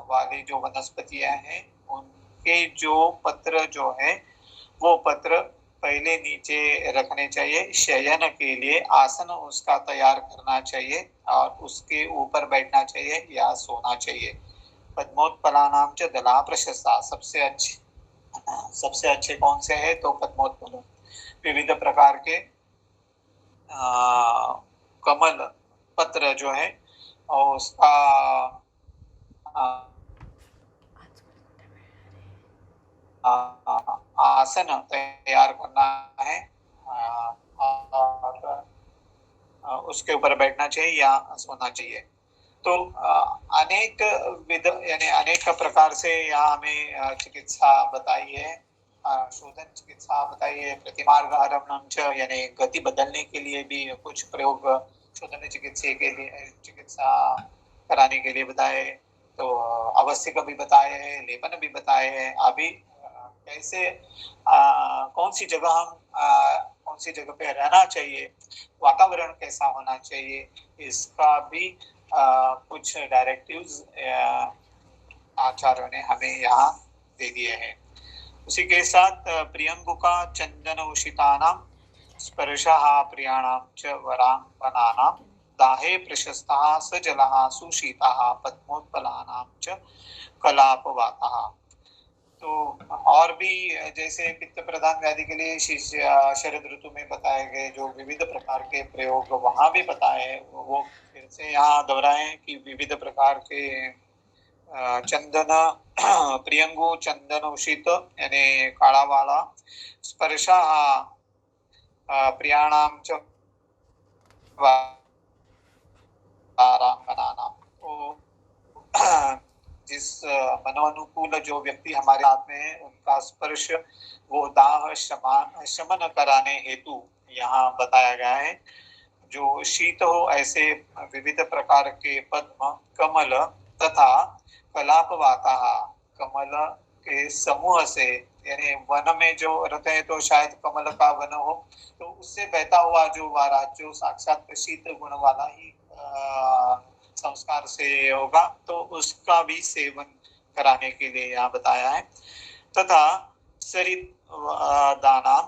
वाली जो वनस्पतियां हैं उनके जो पत्र जो है वो पत्र पहले नीचे रखने चाहिए। शयन के लिए आसन उसका तैयार करना चाहिए और उसके ऊपर बैठना चाहिए या सोना चाहिए। पद्मोत्पलानां च दला प्रशस्ता, सबसे अच्छे कौन से है तो पद्मोत्पल, विविध प्रकार के कमल पत्र जो है और उसका आसन तैयार करना है और उसके ऊपर बैठना चाहिए या सोना चाहिए। तो अनेक विध यानी अनेक प्रकार से यहाँ हमें चिकित्सा बताई है, शोधन चिकित्सा बताई है। प्रतिमार्ग हरणम च यानी गति बदलने के लिए भी कुछ प्रयोग शोधन चिकित्सा कराने के लिए बताए। तो अवश्य का भी बताए हैं, लेपन भी बताए हैं। अभी कैसे कौन सी जगह हम कौन सी जगह पे रहना चाहिए, वातावरण कैसा होना चाहिए, इसका भी कुछ डायरेक्टिव्स आचार्यों ने हमें यहाँ दे दिए हैं। उसी के साथ प्रियंगुका चंदन उषितानां स्पर्शः प्रियाणां च वरांगनानां दाहे प्रशस्तः सजलः सुशीतः पद्मोत्पलानां च कलापवातः। तो और भी जैसे पित्त प्रधान व्याधि के लिए शरद ऋतु में बताए गए जो विविध प्रकार के प्रयोग वहां भी बताए हैं, वो फिर से यहाँ दोहराए कि विविध प्रकार के चंदन प्रियंगु चंदन उषित यानी काला वाला, स्पर्शा प्रियाणां च वारांगनानां, जिस मनोनुकूल जो व्यक्ति हमारे हाथ में है उनका स्पर्श वो दाह शमन कराने हेतु यहाँ बताया गया है। जो शीत हो ऐसे विविध प्रकार के पद्म, कमल तथा कलापवाता, कमल के समूह से यानी वन में जो रहते हैं तो शायद कमल का वन हो तो उससे बहता हुआ जो वारा जो साक्षात शीत गुण वाला ही संस्कार से होगा तो उसका भी सेवन कराने के लिए यहाँ बताया है। तथा सरित दानां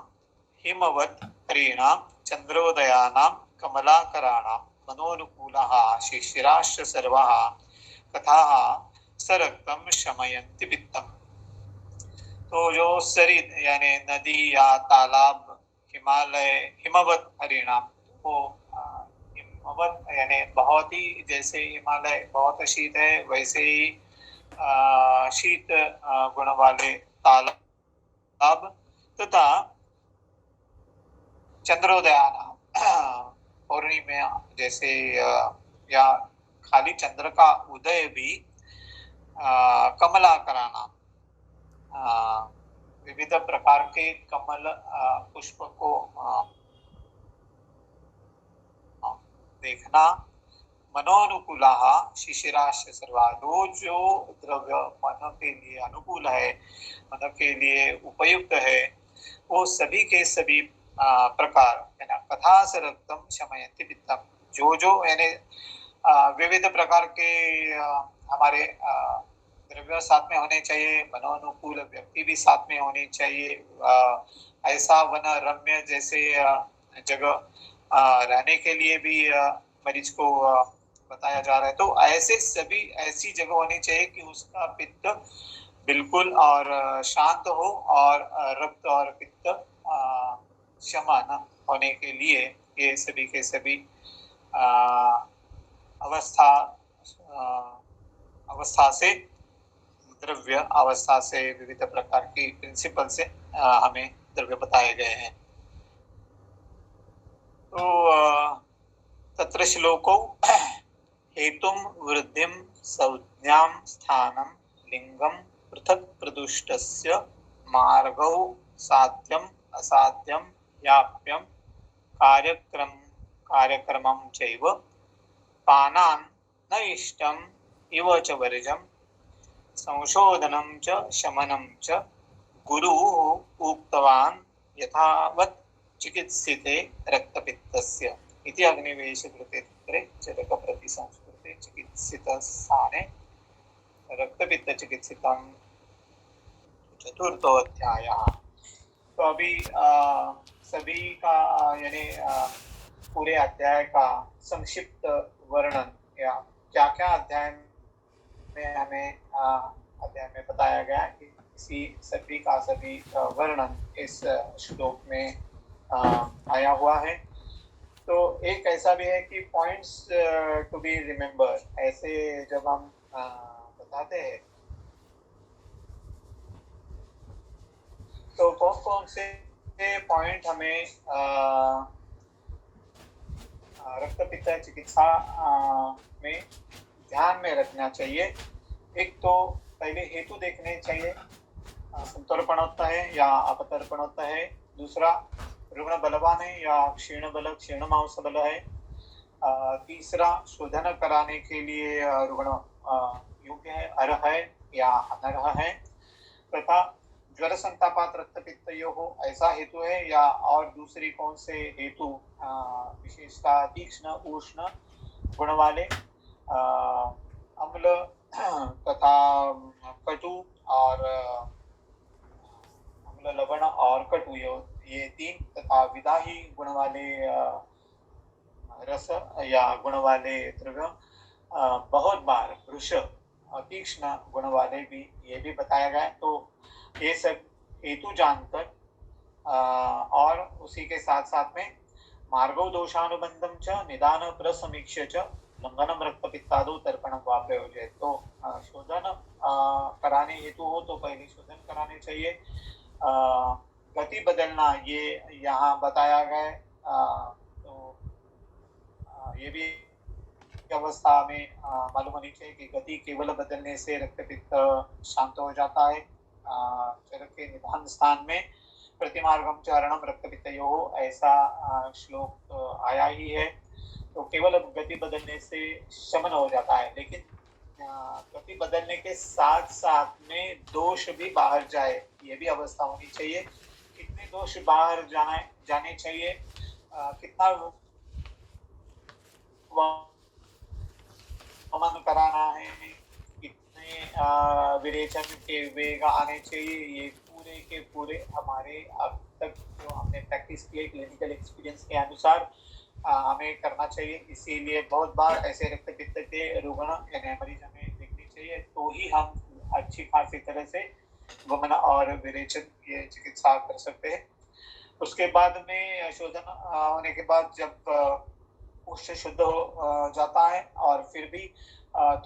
हिमवत् हरीणां चंद्रोदयानां कमलाकराणां मनोनुकूलः शिशिराश्च सर्वाः कथाः सरक्तं शमयन्ति पित्तम्। तो जो सरित यानी नदी या तालाब, हिमालय, हिमवत् हरिणां, वो हिमवत् यानी बहुत ही जैसे हिमालय बहुत शीत है वैसे ही शीत गुण वाले तालाब तथा चंद्रोदयाना पौर्णिमा जैसे या खाली चंद्र का उदय भी कमला कराना, विविध प्रकार के कमल पुष्प को देखना। मनोनुकूलाः शिशिराश्च सर्वा, जो द्रव्य मन के लिए अनुकूल है, मन के लिए उपयुक्त है, वो सभी के सभी प्रकार है ना कथास रक्तम शमयन्ति पित्तम। जो यानी विविध प्रकार के हमारे द्रव्य साथ में होने चाहिए, मनोनुकूल व्यक्ति भी साथ में होनी चाहिए, ऐसा वन रम्य जैसे जगह रहने के लिए भी मरीज को बताया जा रहा है। तो ऐसे सभी ऐसी जगह होनी चाहिए कि उसका पित्त बिल्कुल और शांत हो, और रक्त और पित्त समान होने के लिए ये सभी के सभी अवस्था से, द्रव्य अवस्था से, विविध प्रकार की प्रिंसिपल से हमें द्रव्य बताए गए हैं। तो तत्र श्लोको हेतुम वृद्धिम संज्ञां स्थानं लिंगम पृथक प्रदुष्टस्य मार्गौ साध्यम असाध्यम व्याप्यम कार्यक्रमं चैव पानान् न इष्टम् इव च वर्जम् संशोधनं च शमनं च गुरुः उक्तवान् यथावत् चिकित्सिते रक्तपित्तस्य इति अग्निवेशकृते तत्रे चरकप्रतिसंस्कृते चिकित्सितस्थाने रक्तपित्तचिकित्सितं चतुर्थोऽध्यायः। तो अभी सभी का यानी पूरे अध्याय का संक्षिप्त वर्णन, या क्या क्या अध्याय में हमें अध्याय में बताया गया है, इसी सभी का सभी वर्णन इस श्लोक में आया हुआ है। तो एक ऐसा भी है कि पॉइंट्स टू बी रिमेम्बर, ऐसे जब हम बताते हैं तो कौन कौन से पॉइंट हमें रक्तपित्त चिकित्सा में ध्यान में रखना चाहिए। एक तो पहले हेतु देखने चाहिए, संतर्पणोत्तर है या अपतर्पणोत्तर है। दूसरा, रुग्ण बलवान है या क्षीण बल, क्षीण मांस बल है। तीसरा, शोधन कराने के लिए रुग्ण योग्य है, अर्ह है या अनर्ह है। तथा ज्वर संतापात रक्तपित्तयोः हो ऐसा हेतु है, या और दूसरी कौन से हेतु विशेषता तीक्ष्ण उष्ण गुण वाले, अम्ल तथा कटु और अम्ल लवण और कटु, ये तीन, तथा विदाही गुण वाले रस या गुण वाले द्रव्य, बहुत बार वृष तीक्ष्ण गुण वाले भी, ये भी बताया गया है। तो ये सब हेतु जानकर और उसी के साथ साथ में मार्गो दोषानुबंधम च निदान प्रसमीक्ष्य च लंघनम रक्तपित्तादो तर्पणम वा प्रयोज्येत। तो शोधन कराने हेतु हो तो पहले शोधन कराने चाहिए। गति बदलना ये यहाँ बताया गया है, तो ये भी अवस्था में मालूम होनी चाहिए कि गति केवल बदलने से रक्तपित्त शांत हो जाता है। चरक के निधान स्थान में प्रतिमार्गम चारणम रक्तपित्तयोः ऐसा श्लोक आया ही है। तो केवल गति बदलने से शमन हो जाता है, लेकिन गति बदलने के साथ साथ में दोष भी बाहर जाए, ये भी अवस्था होनी चाहिए। कितने दोष बाहर जाने चाहिए, कितना वमन कराना है, कितने विरेचन के वेग आने चाहिए, ये पूरे के पूरे हमारे अब तक जो हमने प्रैक्टिस किए क्लिनिकल एक्सपीरियंस के अनुसार हमें करना चाहिए। इसीलिए बहुत बार ऐसे रक्तपित्त के रुग्ण यानी मरीज हमें देखने चाहिए, तो ही हम अच्छी खासी तरह से वमन और विरेचन की चिकित्सा कर सकते हैं। उसके बाद में शोधन होने के बाद जब उससे शुद्ध हो जाता है और फिर भी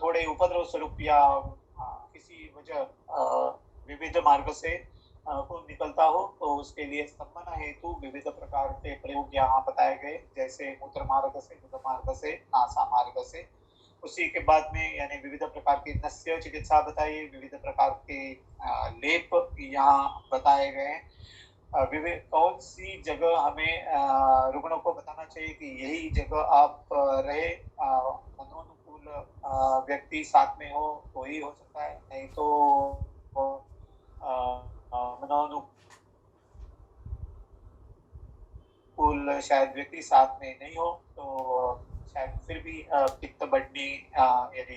थोड़े उपद्रव स्वरूप या किसी वजह विविध मार्ग से खून निकलता हो, तो उसके लिए स्तंभन हेतु विविध प्रकार के प्रयोग यहाँ बताए गए, जैसे मूत्र मार्ग से, गुद मार्ग से, नासा मार्ग से। उसी के बाद में यानी विविध प्रकार की नस्य चिकित्सा बताई, विविध प्रकार के लेप यहाँ बताए गए हैं। कौन सी जगह हमें रुग्णों को बताना चाहिए कि यही जगह आप रहे, मनोनुकूल व्यक्ति साथ में हो तो ही हो सकता है, नहीं तो अनुकूल शायद व्यक्ति साथ में नहीं हो तो शायद फिर भी पित्त बढ़ने यानी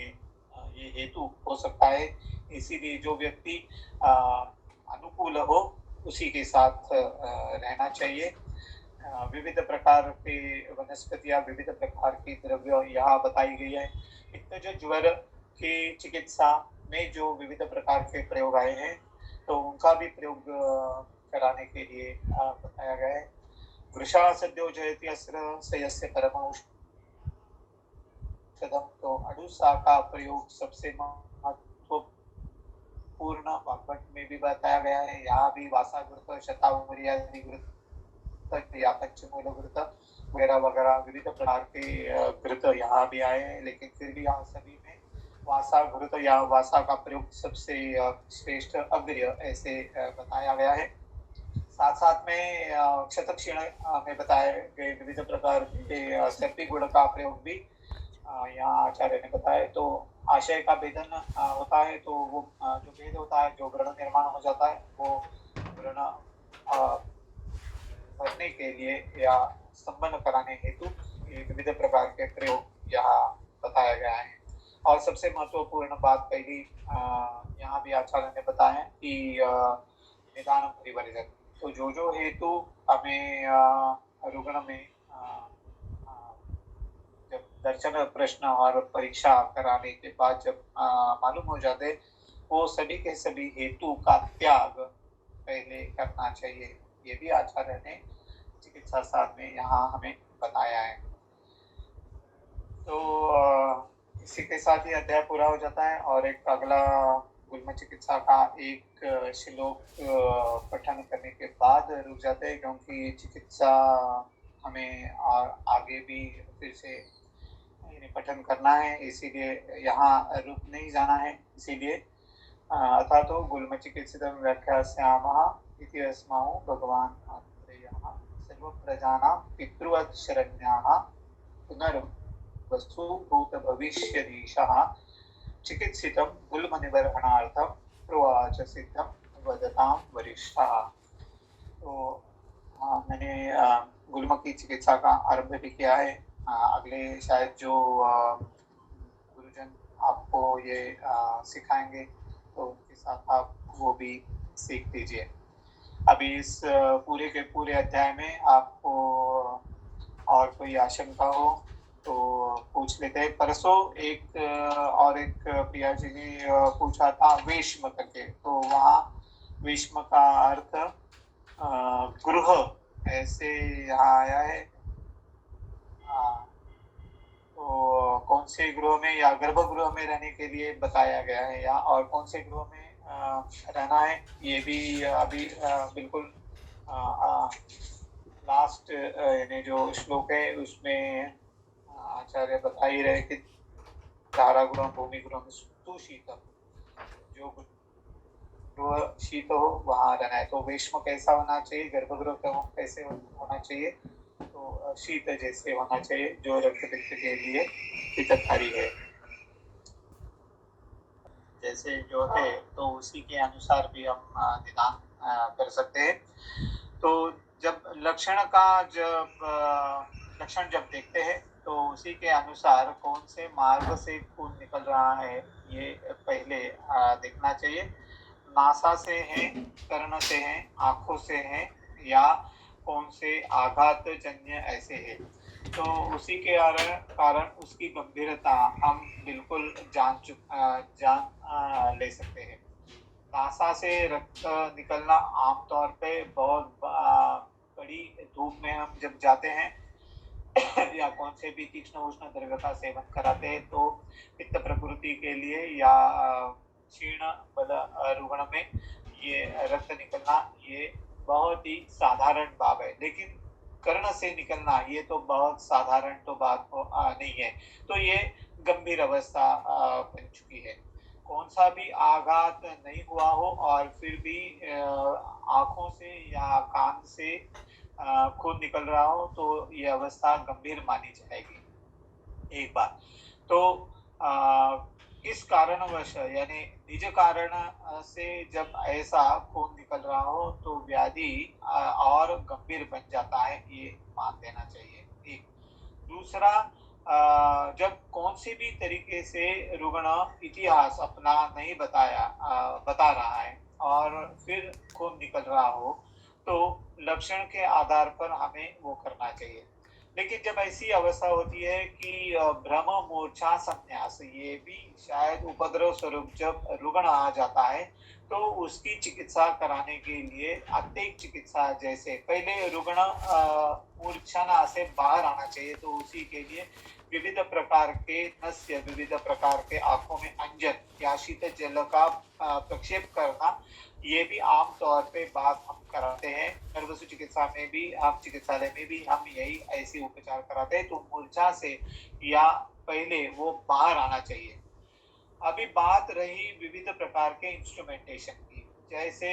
ये हेतु हो सकता है। इसीलिए जो व्यक्ति अनुकूल हो उसी के साथ रहना चाहिए। विविध प्रकार के वनस्पतियां, विविध प्रकार के द्रव्य यहाँ बताई गई है। पित्तज ज्वर की चिकित्सा में जो विविध प्रकार के प्रयोग आए हैं तो उनका भी प्रयोग कराने के लिए बताया गया है। वृषा सद्यो जयति अस्र सयस्य परमौषधम, तो अडुसा का प्रयोग सबसे महत्वपूर्ण वाग्भट में भी बताया गया है। यहाँ भी वासाघृत, शतावरी या पंचमूल घृत वगैरह वगैरह विविध प्रकार के घृत यहाँ भी आए हैं, लेकिन फिर भी यहाँ सभी में वासा घृत या वासा का प्रयोग सबसे श्रेष्ठ अग्र्य ऐसे बताया गया है। साथ साथ में क्षतक्षीण में बताए गए विविध प्रकार के सर्पी गुण का प्रयोग भी यहाँ आचार्य ने बताया। तो आशय का भेदन होता है तो वो जो भेद होता है, जो व्रण निर्माण हो जाता है, वो व्रण भरने के लिए या संबंध कराने हेतु ये विविध प्रकार के प्रयोग यहाँ बताया गया है। और सबसे महत्वपूर्ण बात पहली यहाँ भी आचार्य ने बताया कि निदान परिवर्जन, तो जो हेतु हमें रुग्ण में जब दर्शन प्रश्न और परीक्षा कराने के बाद जब मालूम हो जाते, वो सभी के सभी हेतु का त्याग पहले करना चाहिए। ये भी आचार्य ने चिकित्सा शास्त्र में यहाँ हमें बताया है। तो इसी के साथ ही अध्याय पूरा हो जाता है और एक अगला गुल्म चिकित्सा का एक श्लोक पठन करने के बाद रुक जाते हैं, क्योंकि चिकित्सा हमें आगे भी फिर से पठन करना है, इसीलिए यहाँ रुक नहीं जाना है। इसीलिए अथा तो गुल्म चिकित्सितं व्याख्यास्यामः इति अस्माहु भगवान् आत्रेयः सर्व प्रजानां पितृवत् शरण्याः पुनर्वसु भूत भविष्यदीशः चिकित्सितं गुल्म निवर्हणार्थं प्रोवाच सिद्धं वदतां वरिष्ठः। तो मैंने गुल्म की चिकित्सा का आरंभ भी किया है। अगले शायद जो गुरुजन आपको ये सिखाएंगे तो उनके साथ आप वो भी सीख दीजिए। अभी इस पूरे के पूरे अध्याय में आपको और कोई आशंका हो तो पूछ लेते हैं। परसों एक और एक प्रिया जी ने पूछा था वेश्म करके, तो वहाँ वेश्म का अर्थ गृह ऐसे यहाँ आया है। तो कौन से गृह में या गर्भगृह में रहने के लिए बताया गया है या और कौन से गृह में रहना है, ये भी अभी बिल्कुल लास्ट यानी जो श्लोक है उसमें आचार्य बता ही रहे कि धारागृह भूमि गृह में शीतम, जो गृह शीत हो वहाँ रहना है। तो वेश्म कैसा होना चाहिए, गर्भगृह कैसे होना चाहिए, तो शीत जैसे होना चाहिए जो रक्त पित्त के लिए हितकारी है। जैसे जो है तो उसी के अनुसार भी हम निदान कर सकते हैं। तो जब लक्षण जब देखते हैं तो उसी के अनुसार कौन से मार्ग से खून निकल रहा है ये पहले देखना चाहिए। नासा से है, कर्ण से है, आंखों से है या कौन से आघात जन्य ऐसे है, तो उसी के कारण उसकी गंभीरता हम बिल्कुल जान ले सकते हैं। नासा से रक्त निकलना आमतौर पे बहुत बड़ी धूप में हम जब जाते हैं या कौन से भी तीक्ष्ण उष्ण द्रव्य का सेवन कराते हैं तो पित्त प्रकृति के लिए या क्षीण बल रुग्ण में ये रक्त निकलना ये बहुत ही साधारण बात है। लेकिन कर्ण से निकलना ये तो बहुत साधारण तो बात नहीं है, तो ये गंभीर अवस्था बन चुकी है। कौन सा भी आघात नहीं हुआ हो और फिर भी आंखों से या कान से खून निकल रहा हो तो ये अवस्था गंभीर मानी जाएगी। एक बात तो किस कारणवश यानी निज कारण से जब ऐसा खून निकल रहा हो तो व्याधि और गंभीर बन जाता है, ये मान लेना चाहिए। एक दूसरा, जब कौन से भी तरीके से रुग्ण इतिहास अपना नहीं बता रहा है और फिर खून निकल रहा हो, तो लक्षण के आधार पर हमें वो करना चाहिए। लेकिन जब ऐसी अवस्था होती है कि भ्रम मूर्छा संन्यास, ये भी शायद उपद्रव स्वरूप जब रुग्ण आ जाता है, तो उसकी चिकित्सा कराने के लिए अत्यधिक चिकित्सा, जैसे पहले रुग्ण मूर्छना से बाहर आना चाहिए, तो उसी के लिए विविध प्रकार के नस्य, विविध प्रकार के आंखों में अंजन या शीत जल का प्रक्षेप करना, ये भी आम तौर पे बात हम कराते हैं। नर्वस चिकित्सा में भी, हम चिकित्सालय में भी हम यही ऐसे उपचार कराते हैं। तो मूर्छा से या पहले वो बाहर आना चाहिए। अभी बात रही विविध प्रकार के इंस्ट्रूमेंटेशन की, जैसे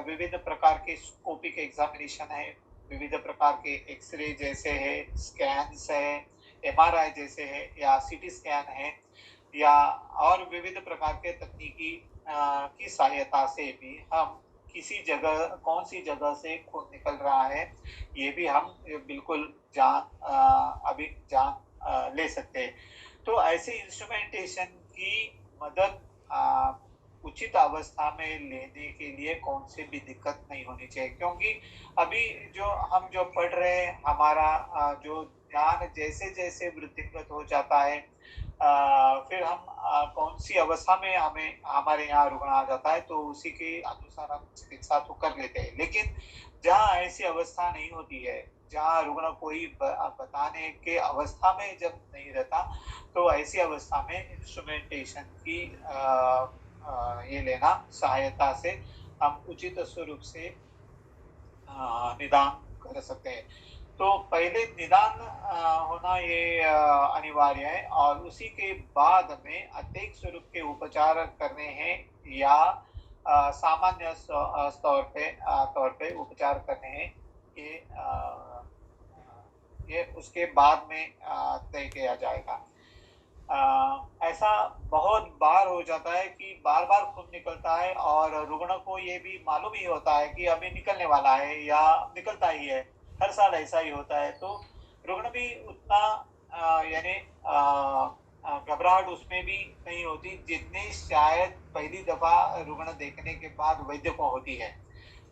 विविध प्रकार के स्कोपिक एग्जामिनेशन है, विविध प्रकार के एक्सरे जैसे है, स्कैन्स है, एमआरआई जैसे है या सीटी स्कैन है, या और विविध प्रकार के तकनीकी की सहायता से भी हम किसी जगह, कौन सी जगह से खून निकल रहा है, ये भी हम बिल्कुल अभी जान ले सकते हैं। तो ऐसे इंस्ट्रूमेंटेशन की मदद उचित अवस्था में लेने के लिए कौन से भी दिक्कत नहीं होनी चाहिए, क्योंकि अभी जो पढ़ रहे हैं, हमारा जो ध्यान जैसे जैसे वृद्धिंगत हो जाता है, फिर हम कौन सी अवस्था में हमें हमारे यहाँ रुग्ण आ जाता है, तो उसी के अनुसार हम चिकित्सा तो कर लेते हैं। लेकिन जहाँ ऐसी अवस्था नहीं होती है, जहाँ रुग्ण कोई बताने के अवस्था में जब नहीं रहता, तो ऐसी अवस्था में इंस्ट्रूमेंटेशन की ये लेना, सहायता से हम उचित स्वरूप से निदान कर सकते हैं। तो पहले निदान होना ये अनिवार्य है, और उसी के बाद में अत्यधिक स्वरूप के उपचार करने हैं या सामान्य तौर पे उपचार करने हैं, ये उसके बाद में तय किया जाएगा। ऐसा बहुत बार हो जाता है कि बार बार खून निकलता है और रुग्ण को ये भी मालूम ही होता है कि अभी निकलने वाला है या निकलता ही है, हर साल ऐसा ही होता है। तो रुग्ण भी उतना यानी घबराहट उसमें भी नहीं होती जितनी शायद पहली दफा रुग्ण देखने के बाद वैद्य को होती है।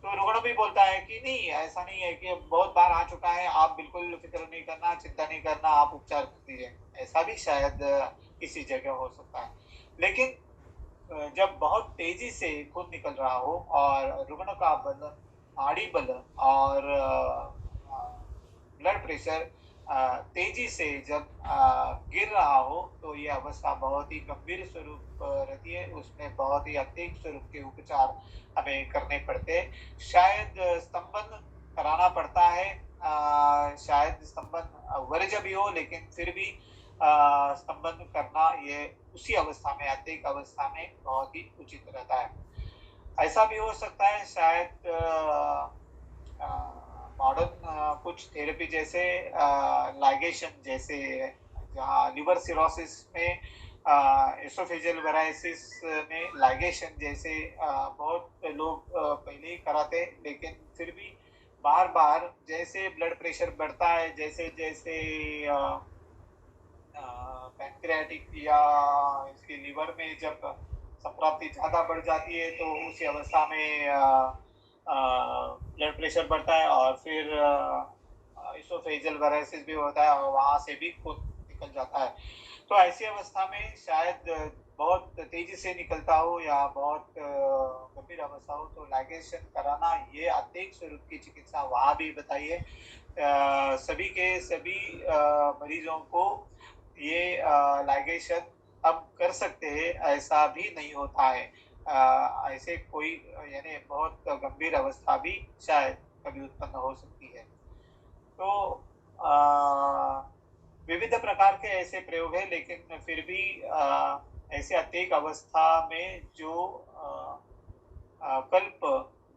तो रुग्ण भी बोलता है कि नहीं, ऐसा नहीं है, कि बहुत बार आ चुका है, आप बिल्कुल फिक्र नहीं करना, चिंता नहीं करना, आप उपचार कर दीजिए। ऐसा भी शायद किसी जगह हो सकता है। लेकिन जब बहुत तेजी से खून निकल रहा हो और रुग्ण का बल, नाड़ी बल और ब्लड प्रेशर तेजी से जब गिर रहा हो, तो ये अवस्था बहुत ही गंभीर स्वरूप रहती है। उसमें बहुत ही अत्यधिक स्वरूप के उपचार हमें करने पड़ते हैं। शायद स्तंभन कराना पड़ता है, शायद स्तंभन वर्ज्य भी हो, लेकिन फिर भी स्तंभन करना ये उसी अवस्था में, अत्यधिक अवस्था में बहुत ही उचित रहता है। ऐसा भी हो सकता है शायद मॉडर्न कुछ थेरेपी जैसे लाइगेशन जैसे, जहाँ लिवर सिरोसिस में, एसोफेजियल वेराइसिस में लाइगेशन जैसे बहुत लोग पहले ही कराते, लेकिन फिर भी बार बार जैसे ब्लड प्रेशर बढ़ता है, जैसे जैसे पैंक्रियाटिक या इसके लिवर में जब संप्राप्ति ज़्यादा बढ़ जाती है, तो उसी अवस्था में ब्लड प्रेशर बढ़ता है और फिर इसोफेजियल वेराइसिस भी होता है और वहाँ से भी खून निकल जाता है। तो ऐसी अवस्था में शायद बहुत तेजी से निकलता हो या बहुत गंभीर अवस्था हो, तो लाइगेशन कराना ये अत्यधिक स्वरूप की चिकित्सा वहाँ भी बताइए। सभी के सभी मरीजों को ये लाइगेशन हम कर सकते हैं ऐसा भी नहीं होता है। ऐसे कोई यानी बहुत गंभीर अवस्था भी शायद कभी उत्पन्न हो सकती है। तो विविध प्रकार के ऐसे प्रयोग हैं, लेकिन फिर भी ऐसे अत्यधिक अवस्था में जो कल्प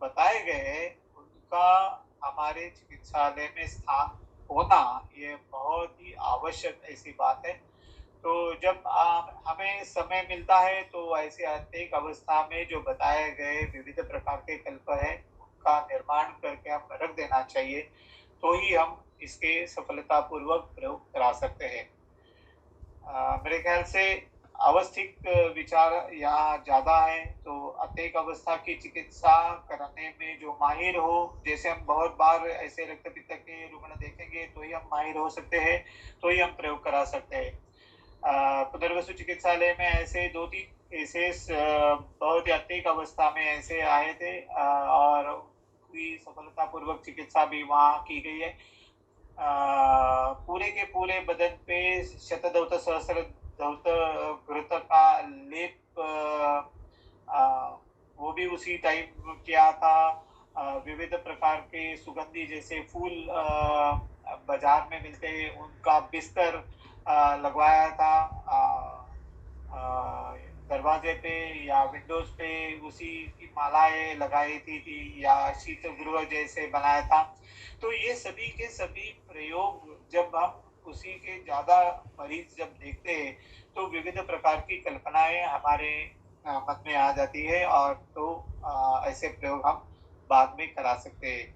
बताए गए हैं, उनका हमारे चिकित्सालय में स्थान होना ये बहुत ही आवश्यक ऐसी बात है। तो जब हमें समय मिलता है तो ऐसे अत्येक अवस्था में जो बताए गए विविध प्रकार के कल्प है का निर्माण करके हम रख देना चाहिए, तो ही हम इसके सफलतापूर्वक प्रयोग करा सकते हैं। मेरे ख्याल से अवस्थिक विचार यहाँ ज्यादा है, तो अत्येक अवस्था की चिकित्सा करने में जो माहिर हो, जैसे हम बहुत बार ऐसे रक्तपित्त के रुग्ण देखेंगे तो ही हम माहिर हो सकते हैं, तो ही हम प्रयोग करा सकते हैं। पुनर्वसु चिकित्सालय में ऐसे 2-3 केसेस बहुत ही अत्येक अवस्था में ऐसे आए थे, और पूरी सफलतापूर्वक चिकित्सा भी वहाँ की गई है। पूरे के पूरे बदन पे शतधौत सहस्र धौत घृत का लेप वो भी उसी टाइम किया था। विविध प्रकार के सुगंधी जैसे फूल बाजार में मिलते हैं, उनका बिस्तर लगवाया था दरवाजे पे या विंडोज पे, उसी की मालाएं लगाई थी या शीतगृह जैसे बनाया था। तो ये सभी के सभी प्रयोग जब हम उसी के ज्यादा मरीज जब देखते हैं तो विविध प्रकार की कल्पनाएं हमारे मन में आ जाती है, और तो ऐसे प्रयोग हम बाद में करा सकते हैं।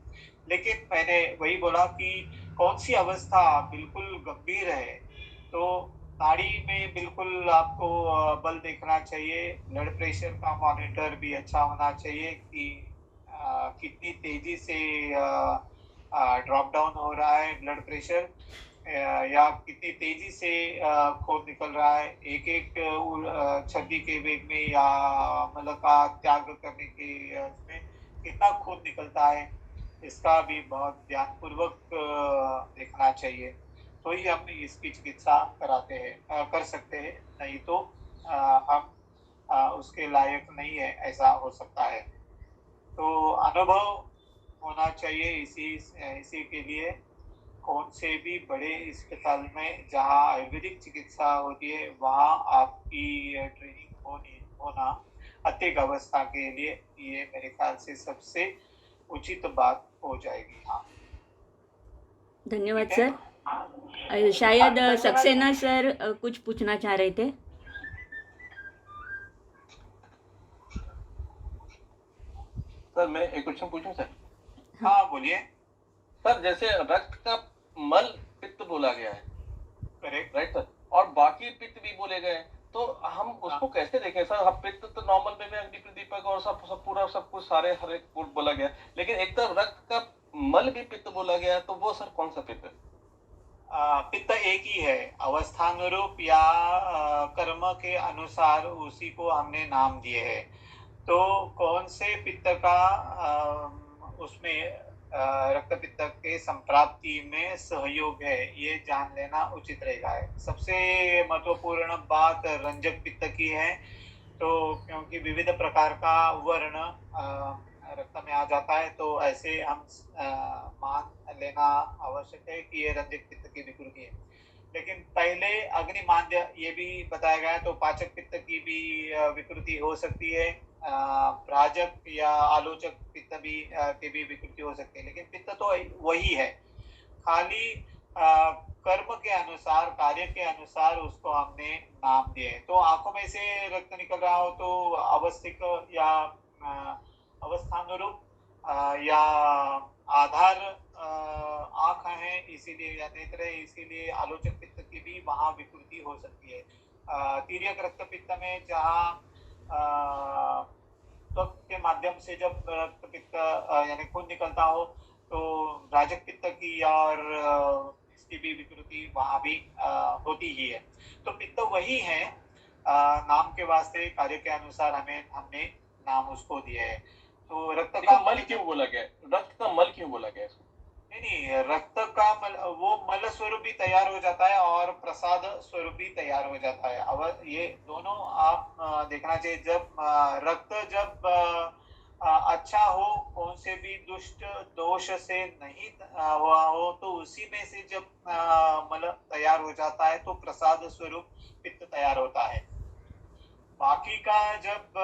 लेकिन मैंने वही बोला कि कौन सी अवस्था बिल्कुल गंभीर है, तो नाड़ी में बिल्कुल आपको बल देखना चाहिए। ब्लड प्रेशर का मॉनिटर भी अच्छा होना चाहिए कि कितनी तेजी से ड्रॉप डाउन हो रहा है ब्लड प्रेशर, या कितनी तेजी से खून निकल रहा है एक एक छड्डी के वेग में, या मल का त्याग करने के उसमें कितना खून निकलता है, इसका भी बहुत ध्यानपूर्वक देखना चाहिए, तो ही हम इसकी चिकित्सा कराते हैं कर सकते हैं। नहीं तो हम उसके लायक नहीं है, ऐसा हो सकता है। तो अनुभव होना चाहिए इसी के लिए कौन से भी बड़े अस्पताल में जहाँ आयुर्वेदिक चिकित्सा होती है वहाँ आपकी ट्रेनिंग होना अत्येक अवस्था के लिए ये मेरे ख्याल से सबसे उचित बात हो जाएगी। हाँ, धन्यवाद ठीक है। सर। शायद सक्सेना सर कुछ पूछना चाह रहे थे। सर मैं एक क्वेश्चन पूछूं सर? हाँ बोलिए। सर जैसे रक्त का मल पित्त बोला गया है, करेक्ट। राइट सर, और बाकी पित्त भी बोले गए हैं, तो हम उसको कैसे देखें सर? हम पित्त तो नॉर्मल में अग्नि प्रदीपक और सब पूरा सब कुछ सारे हर एक बोला गया, लेकिन एक तरफ रक्त का मल भी पित्त बोला गया है, तो वो सर कौन सा पित्त है? पित्त एक ही है, अवस्थानुरूप या कर्म के अनुसार उसी को हमने नाम दिए हैं। तो कौन से पित्त का उसमें रक्त पित्त के संप्राप्ति में सहयोग है, ये जान लेना उचित रहेगा है। सबसे महत्वपूर्ण बात रंजक पित्त की है, तो क्योंकि विविध प्रकार का वर्ण रक्त में आ जाता है, तो ऐसे हम मान लेना आवश्यक है कि ये रंजक पित्त की विकृति है। लेकिन पहले अग्निमाद्य ये भी बताया गया है, तो पाचक पित्त की भी विकृति हो सकती है, भ्राजक या आलोचक पित्त भी की भी विकृति हो सकती है, लेकिन पित्त तो वही है, खाली कर्म के अनुसार कार्य के अनुसार उसको हमने नाम दिए। तो आंखों में से रक्त निकल रहा हो तो अवस्थिक या अवस्थानुरूप या आधार आंख है इसीलिए या नेत्र है इसीलिए आलोचक पित्त की भी वहां विकृति हो सकती है। तिर्यक रक्त पित्त में जहाँ त्वक के माध्यम से जब रक्त पित्त यानी खून निकलता हो, तो राजक पित्त की और इसकी भी विकृति वहां भी होती ही है। तो पित्त वही है, नाम के वास्ते कार्य के अनुसार हमने नाम उसको दिया है। तो रक्त का मल क्यों बोला गया? रक्त का मल क्यों बोला गया इसको? नहीं, रक्त का मल वो मल स्वरूप भी तैयार हो जाता है और प्रसाद स्वरूप भी तैयार हो जाता है। अब ये दोनों आप देखना चाहिए। जब रक्त जब अच्छा हो, कौन से भी दुष्ट दोष से नहीं हुआ हो, तो उसी में से जब मल तैयार हो जाता है तो प्रसाद स्वरूप पित्त तैयार होता है। बाकी का जब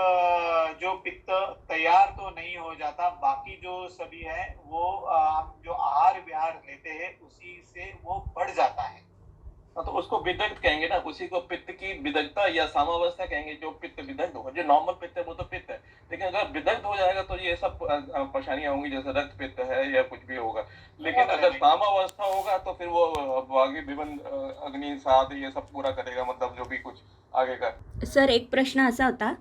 जो पित्त तैयार तो नहीं हो जाता, बाकी जो सभी है वो हम जो आहार विहार लेते हैं उसी से वो बढ़ जाता है। हाँ, तो उसको विदग्ध कहेंगे ना, उसी को पित्त की विदग्धता या सामावस्था कहेंगे। जो पित्त विदग्ध होगा, जो नॉर्मल पित्त है वो तो पित्त है, लेकिन अगर विदग्ध हो जाएगा तो ये सब परेशानियां होंगी, जैसे रक्त पित्त है या कुछ भी होगा। लेकिन अगर सामावस्था होगा तो फिर वो आगे विभिन्न अग्नि साध ये सब पूरा करेगा, मतलब जो भी कुछ आगे का। सर एक प्रश्न असा होता,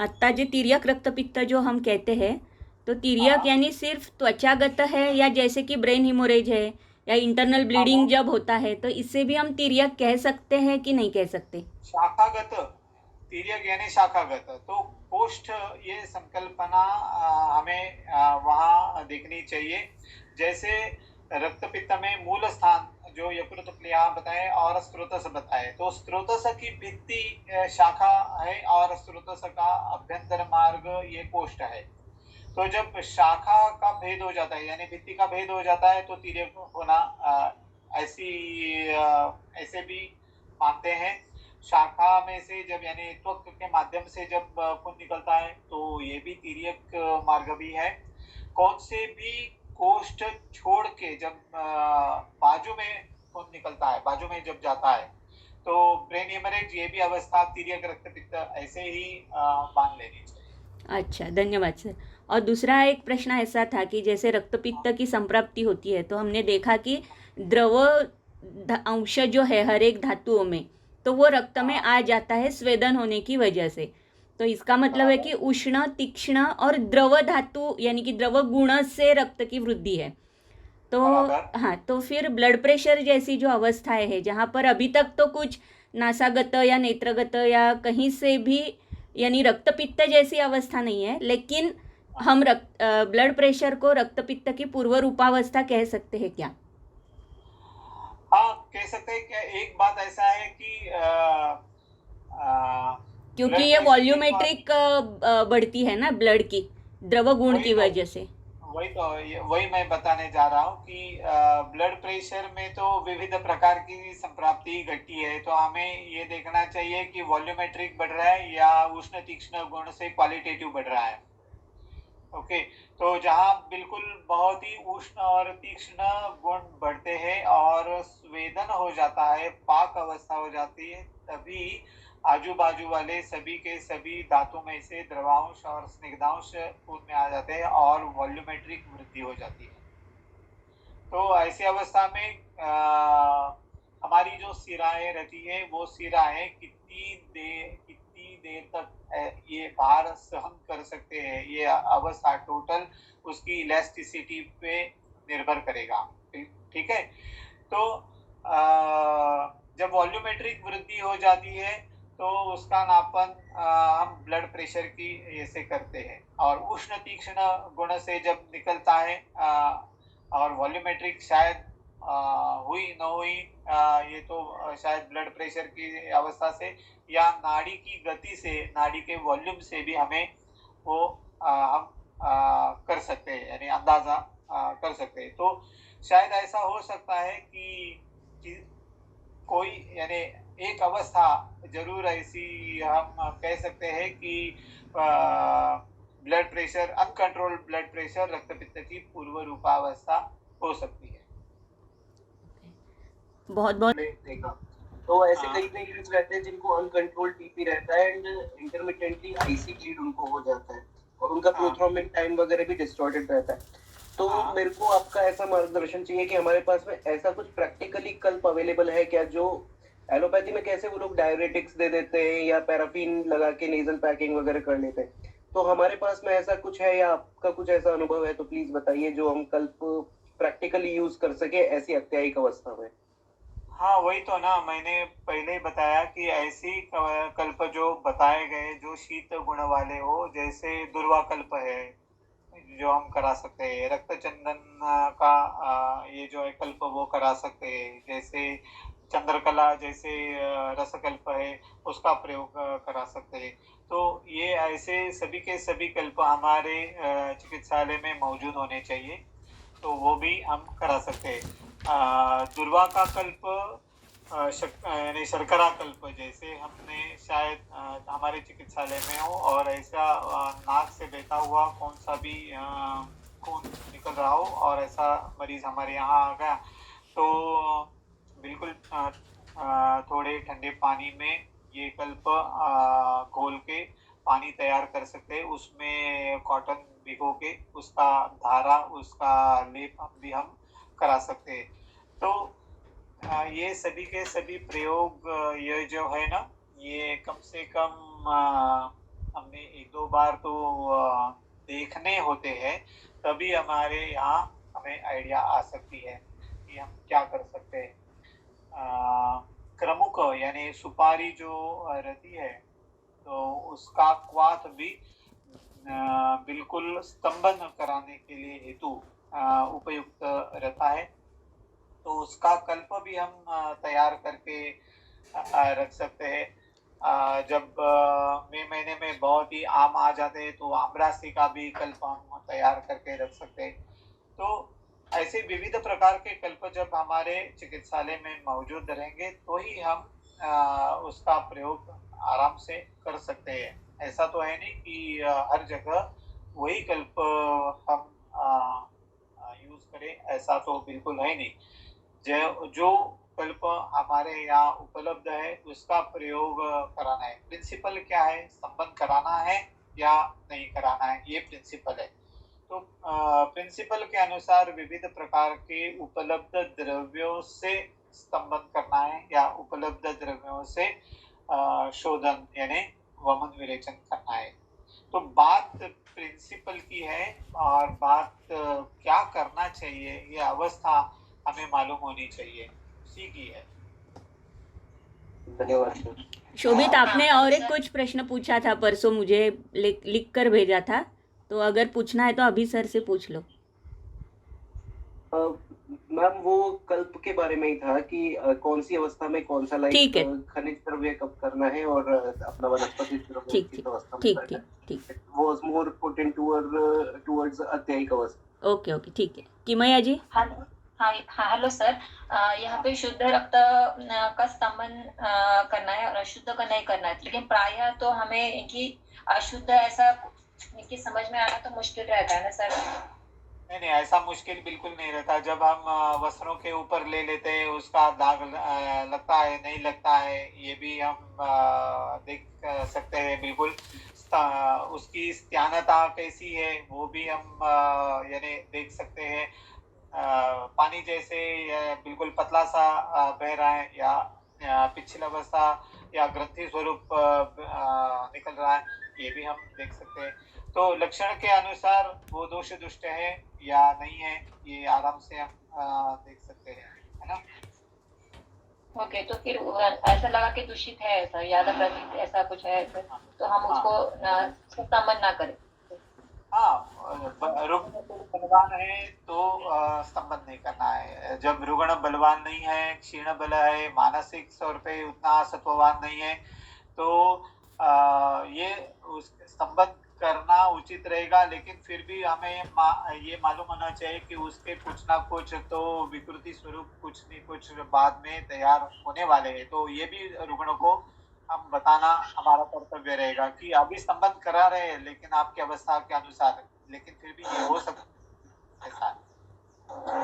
आत्ता जे तिर्यक रक्तपित्त जो हम कहते हैं, तो तिर्यक यानी सिर्फ त्वचागत है या जैसे कि ब्रेन हिमोरेज है या इंटरनल ब्लीडिंग जब होता है तो इससे भी हम तिर्यक कह सकते हैं कि नहीं कह सकते? शाखागत तिर्यक यानी शाखागत, तो कोष्ठ ये संकल्पना हमें वहाँ देखनी चाहिए। जैसे रक्तपित्त में मूल स्थान जो यकृत प्लीहा बताए और स्त्रोतस बताए, तो स्त्रोतस की भित्ति शाखा है और स्त्रोतस का अभ्यंतर मार्ग ये कोष्ठ है। तो जब शाखा का भेद हो जाता है यानी भित्ति का भेद हो जाता है तो तिर्यक होना ऐसे भी मानते हैं। शाखा में से जब यानी त्वक के माध्यम से जब खून निकलता है तो ये भी तिर्यक मार्ग भी है। कौन से भी कोष्ठ छोड़ के जब बाजू में खून निकलता है, बाजू में जब जाता है, तो ब्रेन हेमरेज ये भी अवस्था तिर्यक रक्तपित्त ऐसे ही मान लेनी चाहिए। अच्छा, धन्यवाद सर। और दूसरा एक प्रश्न ऐसा था कि जैसे रक्तपित्त की संप्राप्ति होती है तो हमने देखा कि द्रव अंश जो है हर एक धातुओं में, तो वो रक्त में आ जाता है स्वेदन होने की वजह से। तो इसका मतलब है कि उष्ण, तीक्ष्ण और द्रव धातु यानी कि द्रव गुण से रक्त की वृद्धि है। तो हाँ, तो फिर ब्लड प्रेशर जैसी जो अवस्थाएं है जहाँ पर अभी तक तो कुछ नासागत या नेत्रगत या कहीं से भी यानी रक्तपित्त जैसी अवस्था नहीं है, लेकिन हम ब्लड प्रेशर को रक्तपित्त की पूर्व रूपावस्था कह सकते हैं क्या? हाँ, कह सकते हैं। क्या एक बात ऐसा है कि क्योंकि ये वॉल्यूमेट्रिक बढ़ती है ना ब्लड की द्रव गुण की वजह से। वही मैं बताने जा रहा हूँ कि ब्लड प्रेशर में तो विविध प्रकार की संप्राप्ति घटती है, तो हमें ये देखना चाहिए कि वॉल्यूमेट्रिक बढ़ रहा है या उष्ण तीक्ष्ण गुण से क्वालिटेटिव बढ़ रहा है। ओके, तो जहाँ बिल्कुल बहुत ही उष्ण और तीक्ष्ण गुण बढ़ते हैं और स्वेदन हो जाता है, पाक अवस्था हो जाती है, तभी आजू बाजू वाले सभी के सभी धातु में से द्रवांश और स्निग्धांश खून में आ जाते हैं और वॉल्यूमेट्रिक वृद्धि हो जाती है। तो ऐसी अवस्था में हमारी जो सिराएं रहती है वो सिराएं कितनी देर तक ये भार सहन कर सकते हैं, ये अवस्था टोटल उसकी इलास्टिसिटी पे निर्भर करेगा। ठीक है, तो जब वॉल्यूमेट्रिक वृद्धि हो जाती है तो उसका नापन हम ब्लड प्रेशर की ऐसे करते हैं, और उष्ण तीक्ष्ण गुण से जब निकलता है और वॉल्यूमेट्रिक शायद हुई न हुई, ये तो शायद ब्लड प्रेशर की अवस्था से या नाड़ी की गति से, नाड़ी के वॉल्यूम से भी हमें वो हम कर सकते हैं, यानी अंदाजा कर सकते हैं। तो शायद ऐसा हो सकता है कि कोई यानी एक अवस्था जरूर ऐसी हम कह सकते हैं कि blood pressure, uncontrolled blood pressure रक्तपित्त की पूर्व रूपावस्था हो सकती है। बहुत बहुत देखा तो ऐसे कई पेशेंट्स रहते हैं जिनको अनकंट्रोल्ड बीपी रहता है एंड इंटरमिटेंटली आईसी ब्लीड उनको हो जाता है और उनका प्रोथ्रोम्बिक टाइम वगैरह भी डिस्टॉर्टेड रहता है। तो मेरे को आपका ऐसा मार्गदर्शन चाहिए कि हमारे पास में ऐसा कुछ प्रैक्टिकली कल्प अवेलेबल है क्या, जो एलोपैथी में कैसे वो लोग डायरेटिक्स दे देते हैं या पैराफिन लगा के नेजल पैकिंग वगैरह कर लेते हैं, तो हमारे पास में ऐसा कुछ है या आपका कुछ ऐसा अनुभव है तो प्लीज बताइए जो हम कल्प प्रैक्टिकली यूज कर सके ऐसी अत्यायिक अवस्था में। हाँ, वही तो ना, मैंने पहले ही बताया कि ऐसी कल्प जो बताए गए जो शीत गुण वाले हो, जैसे दुर्वा कल्प है जो हम करा सकते हैं, रक्त चंदन का ये जो है कल्प वो करा सकते हैं, जैसे चंद्रकला जैसे रसकल्प है उसका प्रयोग करा सकते हैं। तो ये ऐसे सभी के सभी कल्प हमारे चिकित्सालय में मौजूद होने चाहिए, तो वो भी हम करा सकते हैं। दुर्वा का कल्प यानी शर्करा कल्प जैसे हमने शायद हमारे चिकित्सालय में हो और ऐसा नाक से बहता हुआ कौन सा भी खून निकल रहा हो और ऐसा मरीज हमारे यहाँ आ गया, तो बिल्कुल थोड़े ठंडे पानी में ये कल्प घोल के पानी तैयार कर सकते हैं, उसमें कॉटन भिगो के उसका धारा, उसका लेप भी हम करा सकते हैं। तो ये सभी के सभी प्रयोग ये जो है ना, ये कम से कम हमने एक दो बार तो देखने होते हैं, तभी हमारे यहाँ हमें आइडिया आ सकती है कि हम क्या कर सकते हैं। क्रमुक यानी सुपारी जो रहती है, तो उसका क्वाथ भी बिल्कुल स्तंभन कराने के लिए हेतु उपयुक्त रहता है। तो उसका कल्प भी हम तैयार करके रख सकते हैं। जब मई महीने में बहुत ही आम आ जाते हैं, तो आमरासी का भी कल्प हम तैयार करके रख सकते हैं। तो ऐसे विविध प्रकार के कल्प जब हमारे चिकित्सालय में मौजूद रहेंगे, तो ही हम उसका प्रयोग आराम से कर सकते हैं। ऐसा तो है नहीं कि हर जगह वही कल्प हम यूज करें, ऐसा तो बिल्कुल है नहीं। जो कल्प हमारे यहाँ उपलब्ध है, उसका प्रयोग कराना है। प्रिंसिपल क्या है, संबंध कराना है या नहीं कराना है, ये प्रिंसिपल है। तो प्रिंसिपल के अनुसार विविध प्रकार के उपलब्ध द्रव्यों से स्तंभन करना है या उपलब्ध द्रव्यों से शोधन यानी वमन विरेचन करना है। तो बात प्रिंसिपल की है, और बात क्या करना चाहिए, ये अवस्था हमें मालूम होनी चाहिए, उसी की है। धन्यवाद सर। शोभित, आपने और एक कुछ प्रश्न पूछा था परसों, मुझे लिख कर भेजा था, तो अगर पूछना है तो अभी सर से पूछ लो। मैम वो कल्प के बारे में ही था कि कौन सी अवस्था में कौन सा ठीक है। खनिज द्रव्य कब करना है और अपना वनस्पति द्रव्य ठीक किस अवस्था में ठीक करना ठीक है। ठीक वो मोर पोटेंट टुवर्ड्स अत्यायिक अवस्था। ओके ओके, ठीक है। किमया जी। हेलो, हाँ हाँ, हेलो सर। यहाँ पे शुद्ध रक्त का स्तंभन करना है और अशुद्ध का नहीं करना है, लेकिन प्रायः तो हमें इनकी अशुद्ध ऐसा इनकी समझ में आना तो मुश्किल रहता है ना सर। नहीं, ऐसा मुश्किल बिल्कुल नहीं रहता। जब हम वस्त्रों के ऊपर ले लेते हैं, उसका दाग लगता है नहीं लगता है, ये भी हम देख सकते हैं बिल्कुल। उसकी स्त्यानता कैसी है, वो भी हम यानी देख सकते हैं। पानी जैसे बिल्कुल पतला सा बह रहा है, या पिछला अवस्था या ग्रंथि स्वरूप निकल रहा है, ये भी हम देख सकते हैं। तो लक्षण के अनुसार वो दोष दुष्ट है या नहीं है, ये आराम से हम देख सकते हैं, है ना। ओके, तो फिर ऐसा लगा कि दूषित है, ऐसा यादव प्रतीत ऐसा कुछ है, तो हम उसको स्तंभन ना करें। हाँ, रुग्ण बलवान है तो स्तंभन नहीं करना है। जब रुग्ण बलवान नहीं है, क्षीण बल है, मानसिक तौर पे उतना सत्ववान नहीं है, तो ये उस स्तंभन करना उचित रहेगा। लेकिन फिर भी हमें ये मालूम होना चाहिए कि उसके कुछ ना कुछ तो विकृति स्वरूप कुछ नहीं कुछ बाद में तैयार होने वाले हैं। तो ये भी रुग्ण को हम बताना हमारा कर्तव्य रहेगा कि अभी स्तंभन करा रहे हैं, लेकिन आपकी अवस्था के अनुसार, लेकिन फिर भी ये हो सकता है ऐसा।